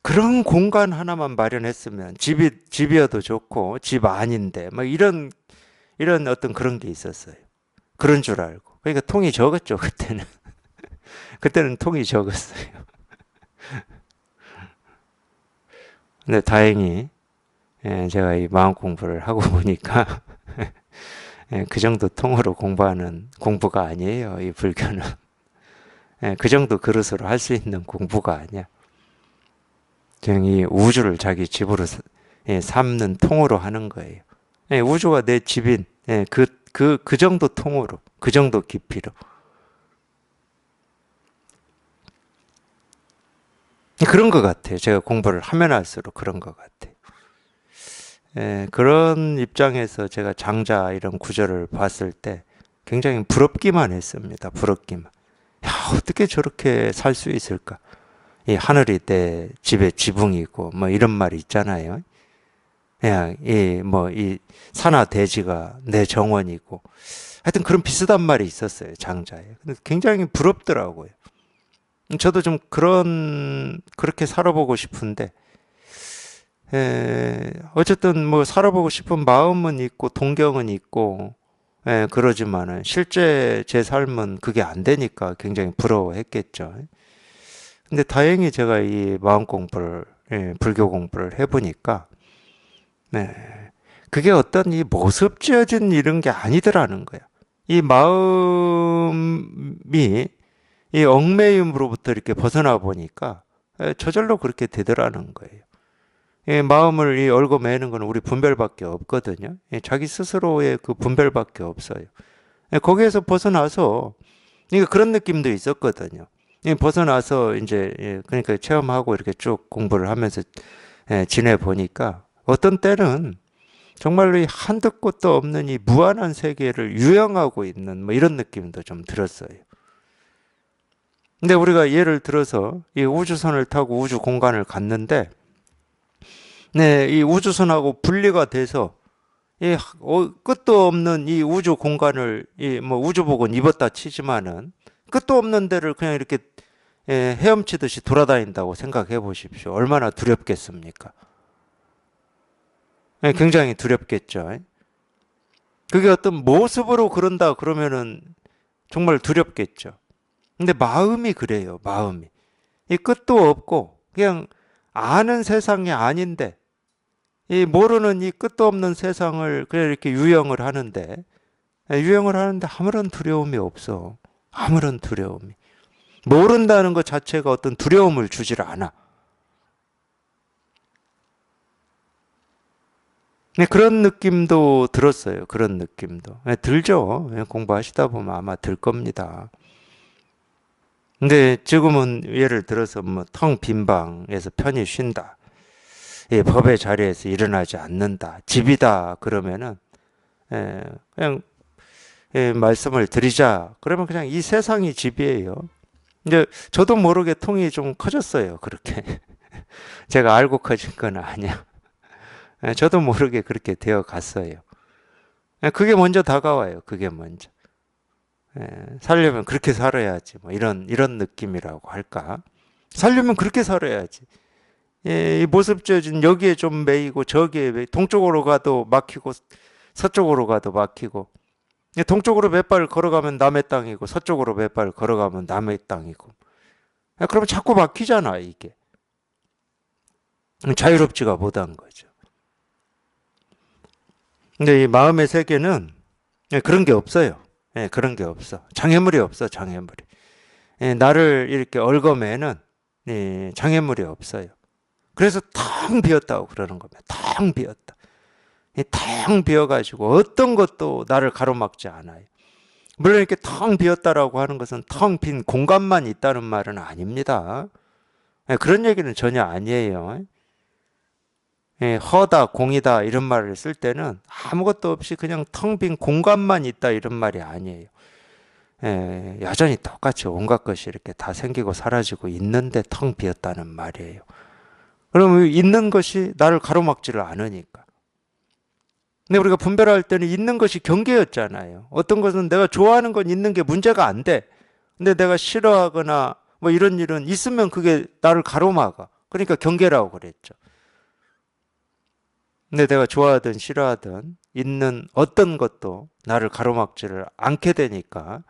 [SPEAKER 1] 그런 공간 하나만 마련했으면 집이어도 좋고 집 아닌데 막 이런 어떤 그런 게 있었어요. 그런 줄 알고. 그러니까 통이 적었죠, 그때는. 그때는 통이 적었어요. 근데 다행히 제가 이 마음 공부를 하고 보니까 그 정도 통으로 공부하는 공부가 아니에요, 이 불교는. 그 정도 그릇으로 할 수 있는 공부가 아니야. 그냥 이 우주를 자기 집으로 삼는 통으로 하는 거예요. 우주가 내 집인 그 정도 통으로, 그 정도 깊이로. 그런 것 같아요. 제가 공부를 하면 할수록 그런 것 같아요. 그런 입장에서 제가 장자 이런 구절을 봤을 때 굉장히 부럽기만 했습니다. 부럽기만. 야, 어떻게 저렇게 살 수 있을까? 이 하늘이 내 집의 지붕이고 뭐 이런 말이 있잖아요. 그냥 이 산하 대지가 내 정원이고 하여튼 그런 비슷한 말이 있었어요. 장자에. 근데 굉장히 부럽더라고요. 저도 좀 그렇게 살아보고 싶은데 어쨌든 뭐 살아보고 싶은 마음은 있고 동경은 있고 그러지만은 실제 제 삶은 그게 안 되니까 굉장히 부러워했겠죠. 근데 다행히 제가 이 마음 공부를 불교 공부를 해보니까 네, 그게 어떤 이 모습 지어진 이런 게 아니더라는 거야. 이 마음이 이 얽매임으로부터 이렇게 벗어나 보니까 저절로 그렇게 되더라는 거예요. 이 마음을 이 얽어매는 건 우리 분별밖에 없거든요. 자기 스스로의 그 분별밖에 없어요. 거기에서 벗어나서 그런 느낌도 있었거든요. 벗어나서 이제 그러니까 체험하고 이렇게 쭉 공부를 하면서 지내 보니까 어떤 때는 정말로 이 한도 끝도 없는 이 무한한 세계를 유영하고 있는 뭐 이런 느낌도 좀 들었어요. 근데 우리가 예를 들어서 이 우주선을 타고 우주 공간을 갔는데 네, 이 우주선하고 분리가 돼서 이 끝도 없는 이 우주 공간을 이 뭐 우주복은 입었다 치지만은 끝도 없는 데를 그냥 이렇게 헤엄치듯이 돌아다닌다고 생각해 보십시오. 얼마나 두렵겠습니까? 굉장히 두렵겠죠. 그게 어떤 모습으로 그런다 그러면은 정말 두렵겠죠. 근데 마음이 그래요. 마음이. 이 끝도 없고 그냥 아는 세상이 아닌데 이 모르는 이 끝도 없는 세상을 그냥 이렇게 유영을 하는데 아무런 두려움이 없어. 아무런 두려움이. 모른다는 것 자체가 어떤 두려움을 주질 않아. 네, 그런 느낌도 들었어요. 그런 느낌도. 들죠. 공부하시다 보면 아마 들 겁니다. 근데 지금은 예를 들어서 뭐 텅 빈 방에서 편히 쉰다. 법의 자리에서 일어나지 않는다. 집이다. 그러면은 그냥 말씀을 드리자. 그러면 그냥 이 세상이 집이에요. 이제 저도 모르게 통이 좀 커졌어요. 그렇게. 제가 알고 커진 건 아니야. 저도 모르게 그렇게 되어 갔어요. 그게 먼저 다가와요. 그게 먼저. 살려면 그렇게 살아야지. 뭐 이런 느낌이라고 할까? 살려면 그렇게 살아야지. 이 모습 지어진 여기에 좀 매이고 저기에 동쪽으로 가도 막히고 서쪽으로 가도 막히고 동쪽으로 몇 발 걸어가면 남의 땅이고 서쪽으로 몇 발 걸어가면 남의 땅이고 그러면 자꾸 막히잖아 이게. 자유롭지가 못한 거죠. 근데 이 마음의 세계는 그런 게 없어요. 그런 게 없어. 장애물이 없어, 장애물이. 나를 이렇게 얽어매는 장애물이 없어요. 그래서 텅 비었다고 그러는 겁니다. 텅 비었다. 텅 비어가지고 어떤 것도 나를 가로막지 않아요. 물론 이렇게 텅 비었다라고 하는 것은 텅 빈 공간만 있다는 말은 아닙니다. 그런 얘기는 전혀 아니에요. 허다, 공이다 이런 말을 쓸 때는 아무것도 없이 그냥 텅 빈 공간만 있다 이런 말이 아니에요. 여전히 똑같이 온갖 것이 이렇게 다 생기고 사라지고 있는데 텅 비었다는 말이에요. 그러면 있는 것이 나를 가로막지를 않으니까. 근데 우리가 분별할 때는 있는 것이 경계였잖아요. 어떤 것은 내가 좋아하는 건 있는 게 문제가 안 돼. 근데 내가 싫어하거나 뭐 이런 일은 있으면 그게 나를 가로막아. 그러니까 경계라고 그랬죠. 근데 내가 좋아하든 싫어하든 있는 어떤 것도 나를 가로막지를 않게 되니까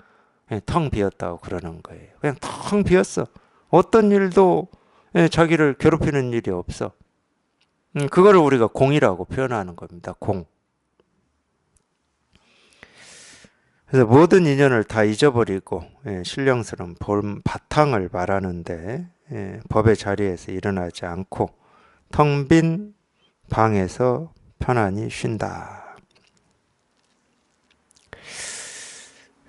[SPEAKER 1] 텅 비었다고 그러는 거예요. 그냥 텅 비었어. 어떤 일도 자기를 괴롭히는 일이 없어. 그거를 우리가 공이라고 표현하는 겁니다. 공. 그래서 모든 인연을 다 잊어버리고 신령스러운 본 바탕을 말하는데 법의 자리에서 일어나지 않고 텅 빈 방에서 편안히 쉰다.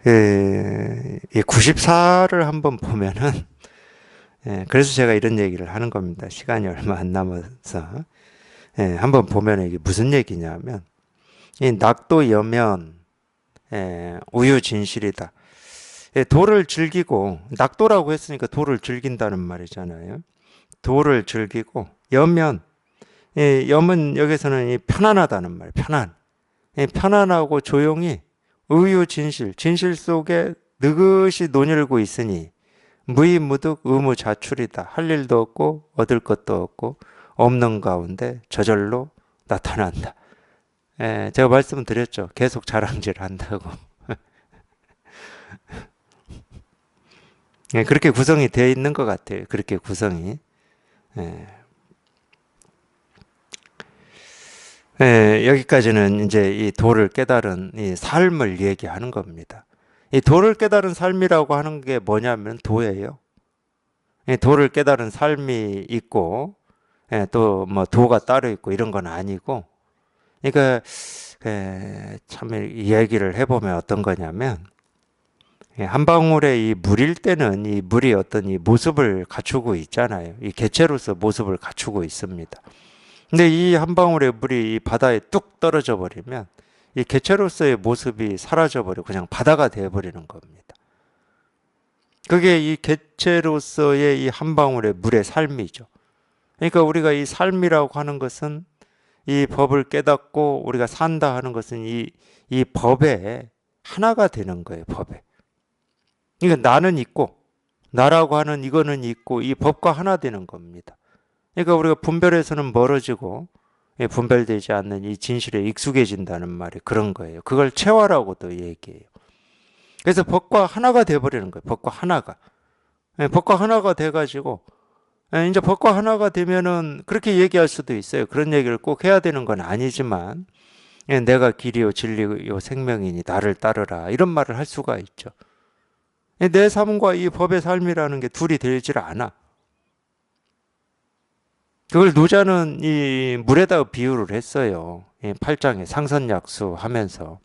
[SPEAKER 1] 이 94를 한번 보면은 그래서 제가 이런 얘기를 하는 겁니다. 시간이 얼마 안 남아서 한번 보면 이게 무슨 얘기냐면 이 낙도 여면 우유 진실이다. 도를 즐기고 낙도라고 했으니까 도를 즐긴다는 말이잖아요. 도를 즐기고 여면 염은 여기서는 이 편안하다는 말, 편안. 편안하고 조용히 의유 진실, 진실 속에 느긋이 논일고 있으니 무의무득 의무자출이다. 할 일도 없고 얻을 것도 없고 없는 가운데 저절로 나타난다. 제가 말씀드렸죠. 계속 자랑질 한다고. 그렇게 구성이 되어 있는 것 같아요. 그렇게 구성이. 여기까지는 이제 이 도를 깨달은 이 삶을 얘기하는 겁니다. 이 도를 깨달은 삶이라고 하는 게 뭐냐면 도예요. 도를 깨달은 삶이 있고, 또 뭐 도가 따로 있고 이런 건 아니고, 그러니까 참 이 얘기를 해보면 어떤 거냐면, 한 방울의 이 물일 때는 이 물이 어떤 이 모습을 갖추고 있잖아요. 이 개체로서 모습을 갖추고 있습니다. 근데 이 한 방울의 물이 이 바다에 뚝 떨어져 버리면 이 개체로서의 모습이 사라져 버리고 그냥 바다가 되어 버리는 겁니다. 그게 이 개체로서의 이 한 방울의 물의 삶이죠. 그러니까 우리가 이 삶이라고 하는 것은 이 법을 깨닫고 우리가 산다 하는 것은 이 법에 하나가 되는 거예요, 법에. 그러니까 나는 있고, 나라고 하는 이거는 있고, 이 법과 하나 되는 겁니다. 그러니까 우리가 분별에서는 멀어지고, 분별되지 않는 이 진실에 익숙해진다는 말이 그런 거예요. 그걸 체화라고도 얘기해요. 그래서 법과 하나가 돼버리는 거예요. 법과 하나가. 법과 하나가 돼가지고, 이제 법과 하나가 되면은 그렇게 얘기할 수도 있어요. 그런 얘기를 꼭 해야 되는 건 아니지만, 내가 길이요, 진리요, 생명이니 나를 따르라. 이런 말을 할 수가 있죠. 내 삶과 이 법의 삶이라는 게 둘이 되질 않아. 그걸 노자는 이 물에다 비유를 했어요. 8장에 상선약수 하면서.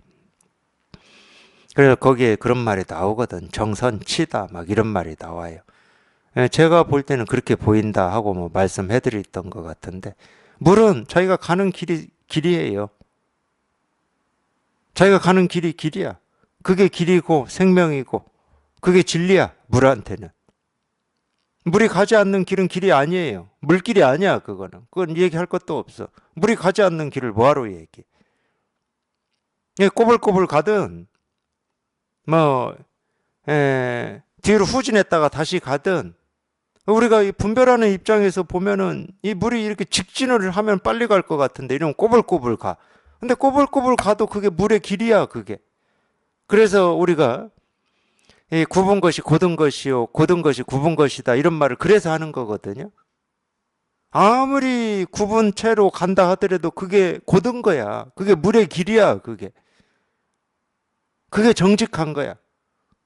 [SPEAKER 1] 그래서 거기에 그런 말이 나오거든. 정선치다 막 이런 말이 나와요. 제가 볼 때는 그렇게 보인다 하고 뭐 말씀해 드렸던 것 같은데 물은 자기가 가는 길이에요. 자기가 가는 길이 길이야. 그게 길이고 생명이고 그게 진리야. 물한테는. 물이 가지 않는 길은 길이 아니에요. 물길이 아니야, 그거는. 그건 얘기할 것도 없어. 물이 가지 않는 길을 뭐하러 얘기해. 꼬불꼬불 가든, 뭐, 뒤로 후진했다가 다시 가든, 우리가 이 분별하는 입장에서 보면은 이 물이 이렇게 직진을 하면 빨리 갈 것 같은데 이러면 꼬불꼬불 가. 근데 꼬불꼬불 가도 그게 물의 길이야, 그게. 그래서 우리가 이 굽은 것이 곧은 것이요, 곧은 것이 굽은 것이다. 이런 말을 그래서 하는 거거든요. 아무리 굽은 채로 간다 하더라도 그게 곧은 거야. 그게 물의 길이야, 그게. 그게 정직한 거야.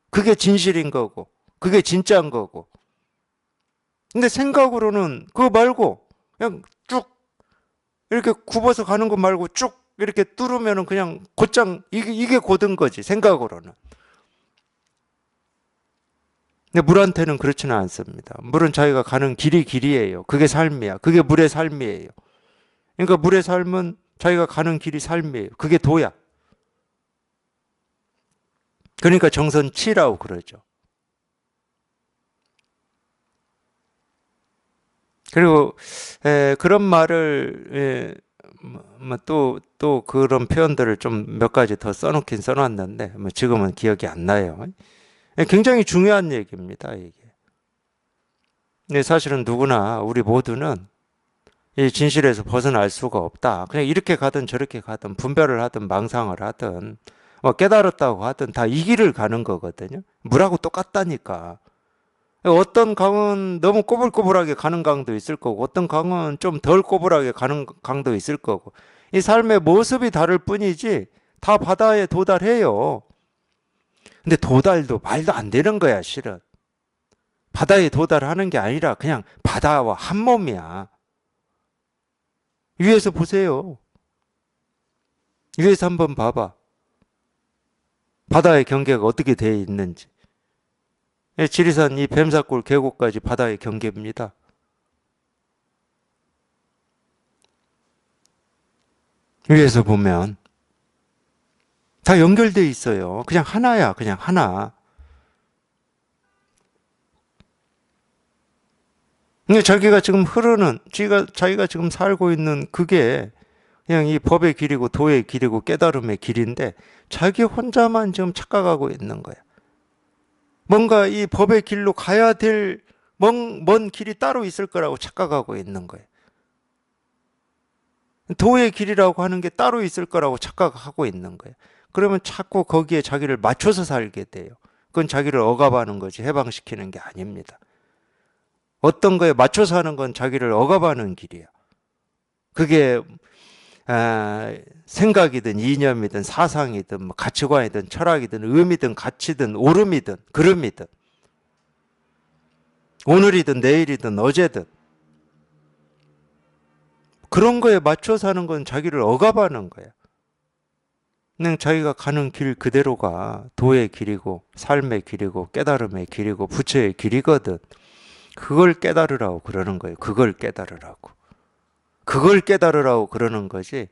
[SPEAKER 1] 그게 진실인 거고. 그게 진짜인 거고. 근데 생각으로는 그거 말고 그냥 쭉 이렇게 굽어서 가는 거 말고 쭉 이렇게 뚫으면은 그냥 곧장 이게 곧은 거지, 생각으로는. 근데 물한테는 그렇지는 않습니다. 물은 자기가 가는 길이 길이에요. 그게 삶이야. 그게 물의 삶이에요. 그러니까 물의 삶은 자기가 가는 길이 삶이에요. 그게 도야. 그러니까 정선치라고 그러죠. 그리고 그런 말을 또 그런 표현들을 좀 몇 가지 더 써놓긴 써놨는데 뭐 지금은 기억이 안 나요. 굉장히 중요한 얘기입니다, 이게. 근데 사실은 누구나 우리 모두는 이 진실에서 벗어날 수가 없다. 그냥 이렇게 가든 저렇게 가든 분별을 하든 망상을 하든 뭐 깨달았다고 하든 다 이 길을 가는 거거든요. 물하고 똑같다니까. 어떤 강은 너무 꼬불꼬불하게 가는 강도 있을 거고 어떤 강은 좀 덜 꼬불하게 가는 강도 있을 거고 이 삶의 모습이 다를 뿐이지 다 바다에 도달해요. 근데 도달도 말도 안 되는 거야, 실은. 바다에 도달하는 게 아니라 그냥 바다와 한 몸이야. 위에서 보세요. 위에서 한번 봐봐. 바다의 경계가 어떻게 되어 있는지. 지리산 이 뱀사골 계곡까지 바다의 경계입니다. 위에서 보면 다 연결돼 있어요. 그냥 하나야, 그냥 하나. 근데 자기가 지금 흐르는, 자기가 지금 살고 있는 그게 그냥 이 법의 길이고 도의 길이고 깨달음의 길인데 자기 혼자만 지금 착각하고 있는 거야. 뭔가 이 법의 길로 가야 될 먼 길이 따로 있을 거라고 착각하고 있는 거예요. 도의 길이라고 하는 게 따로 있을 거라고 착각하고 있는 거예요. 그러면 자꾸 거기에 자기를 맞춰서 살게 돼요. 그건 자기를 억압하는 거지 해방시키는 게 아닙니다. 어떤 거에 맞춰서 하는 건 자기를 억압하는 길이야. 그게 생각이든 이념이든 사상이든 뭐 가치관이든 철학이든 의미든 가치든 오름이든 그름이든 오늘이든 내일이든 어제든 그런 거에 맞춰서 하는 건 자기를 억압하는 거야. 그냥 자기가 가는 길 그대로가 도의 길이고 삶의 길이고 깨달음의 길이고 부처의 길이거든. 그걸 깨달으라고 그러는 거예요. 그걸 깨달으라고. 그걸 깨달으라고 그러는 거지.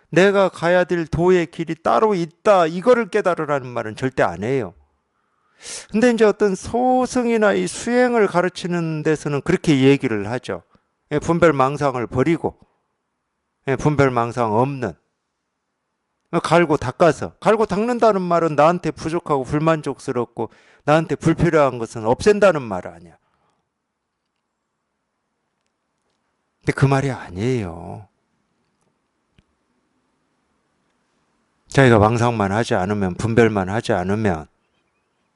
[SPEAKER 1] 내가 가야 될 도의 길이 따로 있다. 이거를 깨달으라는 말은 절대 안 해요. 근데 이제 어떤 소승이나 이 수행을 가르치는 데서는 그렇게 얘기를 하죠. 분별망상을 버리고, 분별망상 없는. 갈고 닦아서. 갈고 닦는다는 말은 나한테 부족하고 불만족스럽고 나한테 불필요한 것은 없앤다는 말 아니야. 근데 그 말이 아니에요. 자기가 망상만 하지 않으면, 분별만 하지 않으면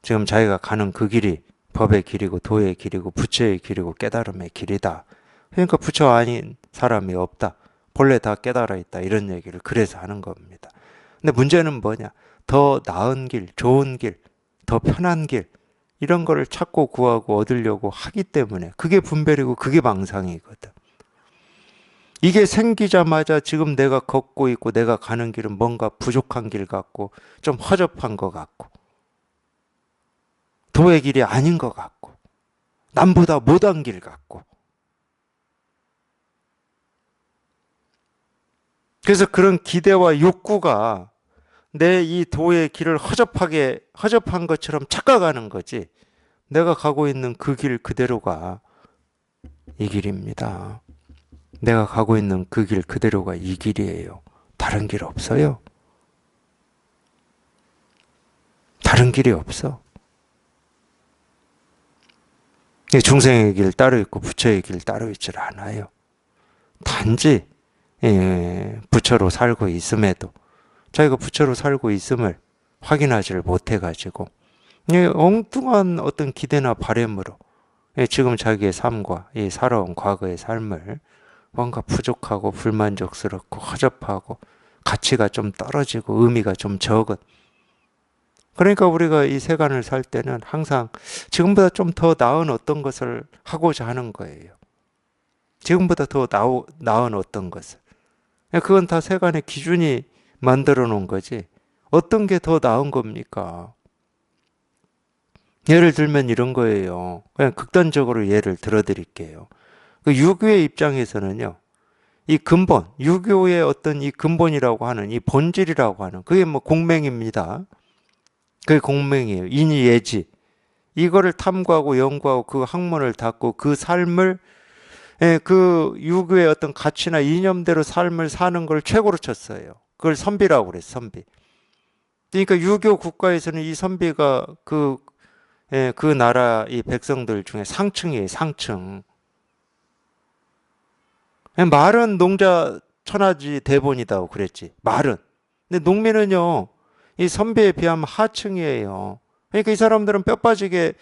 [SPEAKER 1] 지금 자기가 가는 그 길이 법의 길이고 도의 길이고 부처의 길이고 깨달음의 길이다. 그러니까 부처 아닌 사람이 없다. 본래 다 깨달아 있다. 이런 얘기를 그래서 하는 겁니다. 근데 문제는 뭐냐? 더 나은 길, 좋은 길, 더 편한 길 이런 거를 찾고 구하고 얻으려고 하기 때문에 그게 분별이고 그게 망상이거든. 이게 생기자마자 지금 내가 걷고 있고 내가 가는 길은 뭔가 부족한 길 같고 좀 허접한 것 같고 도의 길이 아닌 것 같고 남보다 못한 길 같고 그래서 그런 기대와 욕구가 내 이 도의 길을 허접한 것처럼 착각하는 거지. 내가 가고 있는 그 길 그대로가 이 길입니다. 내가 가고 있는 그 길 그대로가 이 길이에요. 다른 길 없어요. 다른 길이 없어. 중생의 길 따로 있고 부처의 길 따로 있질 않아요. 단지 부처로 살고 있음에도 자기가 부처로 살고 있음을 확인하지를 못해가지고 엉뚱한 어떤 기대나 바램으로 지금 자기의 삶과 이 살아온 과거의 삶을 뭔가 부족하고 불만족스럽고 허접하고 가치가 좀 떨어지고 의미가 좀 적은 그러니까 우리가 이 세간을 살 때는 항상 지금보다 좀 더 나은 어떤 것을 하고자 하는 거예요. 지금보다 더 나은 어떤 것을. 그건 다 세간의 기준이 만들어 놓은 거지. 어떤 게 더 나은 겁니까? 예를 들면 이런 거예요. 그냥 극단적으로 예를 들어 드릴게요. 그 유교의 입장에서는요. 이 근본, 유교의 어떤 이 근본이라고 하는 이 본질이라고 하는 그게 뭐 공맹입니다. 그게 공맹이에요. 인이예지. 이거를 탐구하고 연구하고 그 학문을 닫고 그 삶을 그 유교의 어떤 가치나 이념대로 삶을 사는 걸 최고로 쳤어요. 그걸 선비라고 그랬어, 선비. 그러니까 유교 국가에서는 이 선비가 그 나라 이 백성들 중에 상층이에요, 상층. 말은 농자 천하지 대본이다고 그랬지, 말은. 근데 농민은요, 이 선비에 비하면 하층이에요. 그러니까 이 사람들은 뼈 빠지게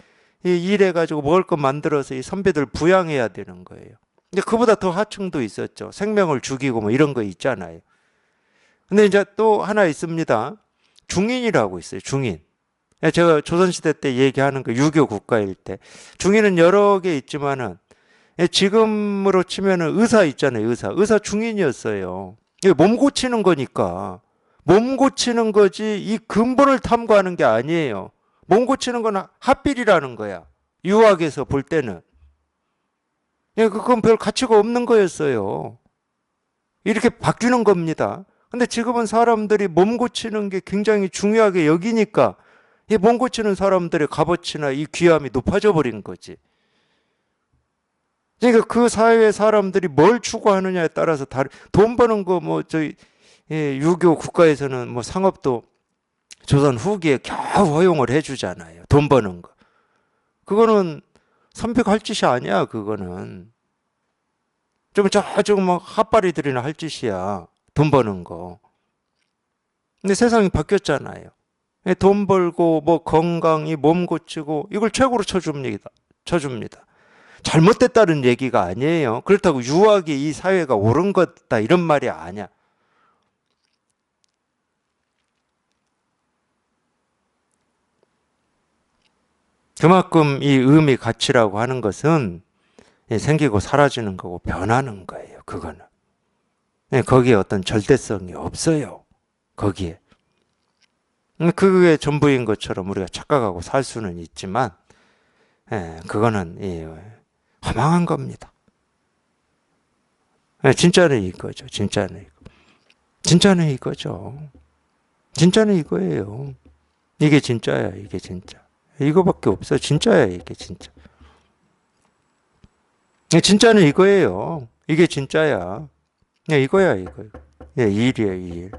[SPEAKER 1] 일해가지고 먹을 거 만들어서 이 선비들 부양해야 되는 거예요. 근데 그보다 더 하층도 있었죠. 생명을 죽이고 뭐 이런 거 있잖아요. 근데 이제 또 하나 있습니다. 중인이라고 있어요. 중인. 제가 조선시대 때 얘기하는 그 유교 국가일 때. 중인은 여러 개 있지만은 지금으로 치면은 의사 있잖아요. 의사 중인이었어요. 몸 고치는 거니까. 몸 고치는 거지 이 근본을 탐구하는 게 아니에요. 몸 고치는 건 핫빌이라는 거야. 유학에서 볼 때는. 그건 별 가치가 없는 거였어요. 이렇게 바뀌는 겁니다. 근데 지금은 사람들이 몸 고치는 게 굉장히 중요하게 여기니까 이 몸 고치는 사람들의 값어치나 이 귀함이 높아져 버린 거지. 그러니까 그 사회의 사람들이 뭘 추구하느냐에 따라서 돈 버는 거 뭐 저희 유교 국가에서는 뭐 상업도 조선 후기에 겨우 허용을 해주잖아요. 돈 버는 거. 그거는 선비가 할 짓이 아니야. 그거는 좀 저쪽 막 핫바리들이나 할 짓이야. 돈 버는 거. 근데 세상이 바뀌었잖아요. 돈 벌고 뭐 건강이 몸 고치고 이걸 최고로 쳐줍니다. 쳐줍니다. 잘못됐다는 얘기가 아니에요. 그렇다고 유학이 이 사회가 옳은 것다 이런 말이 아니야. 그만큼 이 의미 가치라고 하는 것은 생기고 사라지는 거고 변하는 거예요. 그거는. 거기에 어떤 절대성이 없어요. 거기에. 그게 전부인 것처럼 우리가 착각하고 살 수는 있지만 그거는 허망한 겁니다. 진짜는 이거죠. 진짜는 이거. 진짜는 이거죠. 진짜는 이거예요. 이게 진짜야. 이게 진짜. 이거밖에 없어. 진짜야. 이게 진짜. 진짜는 이거예요. 이게 진짜야. 이거야 이거. 일이에요 일.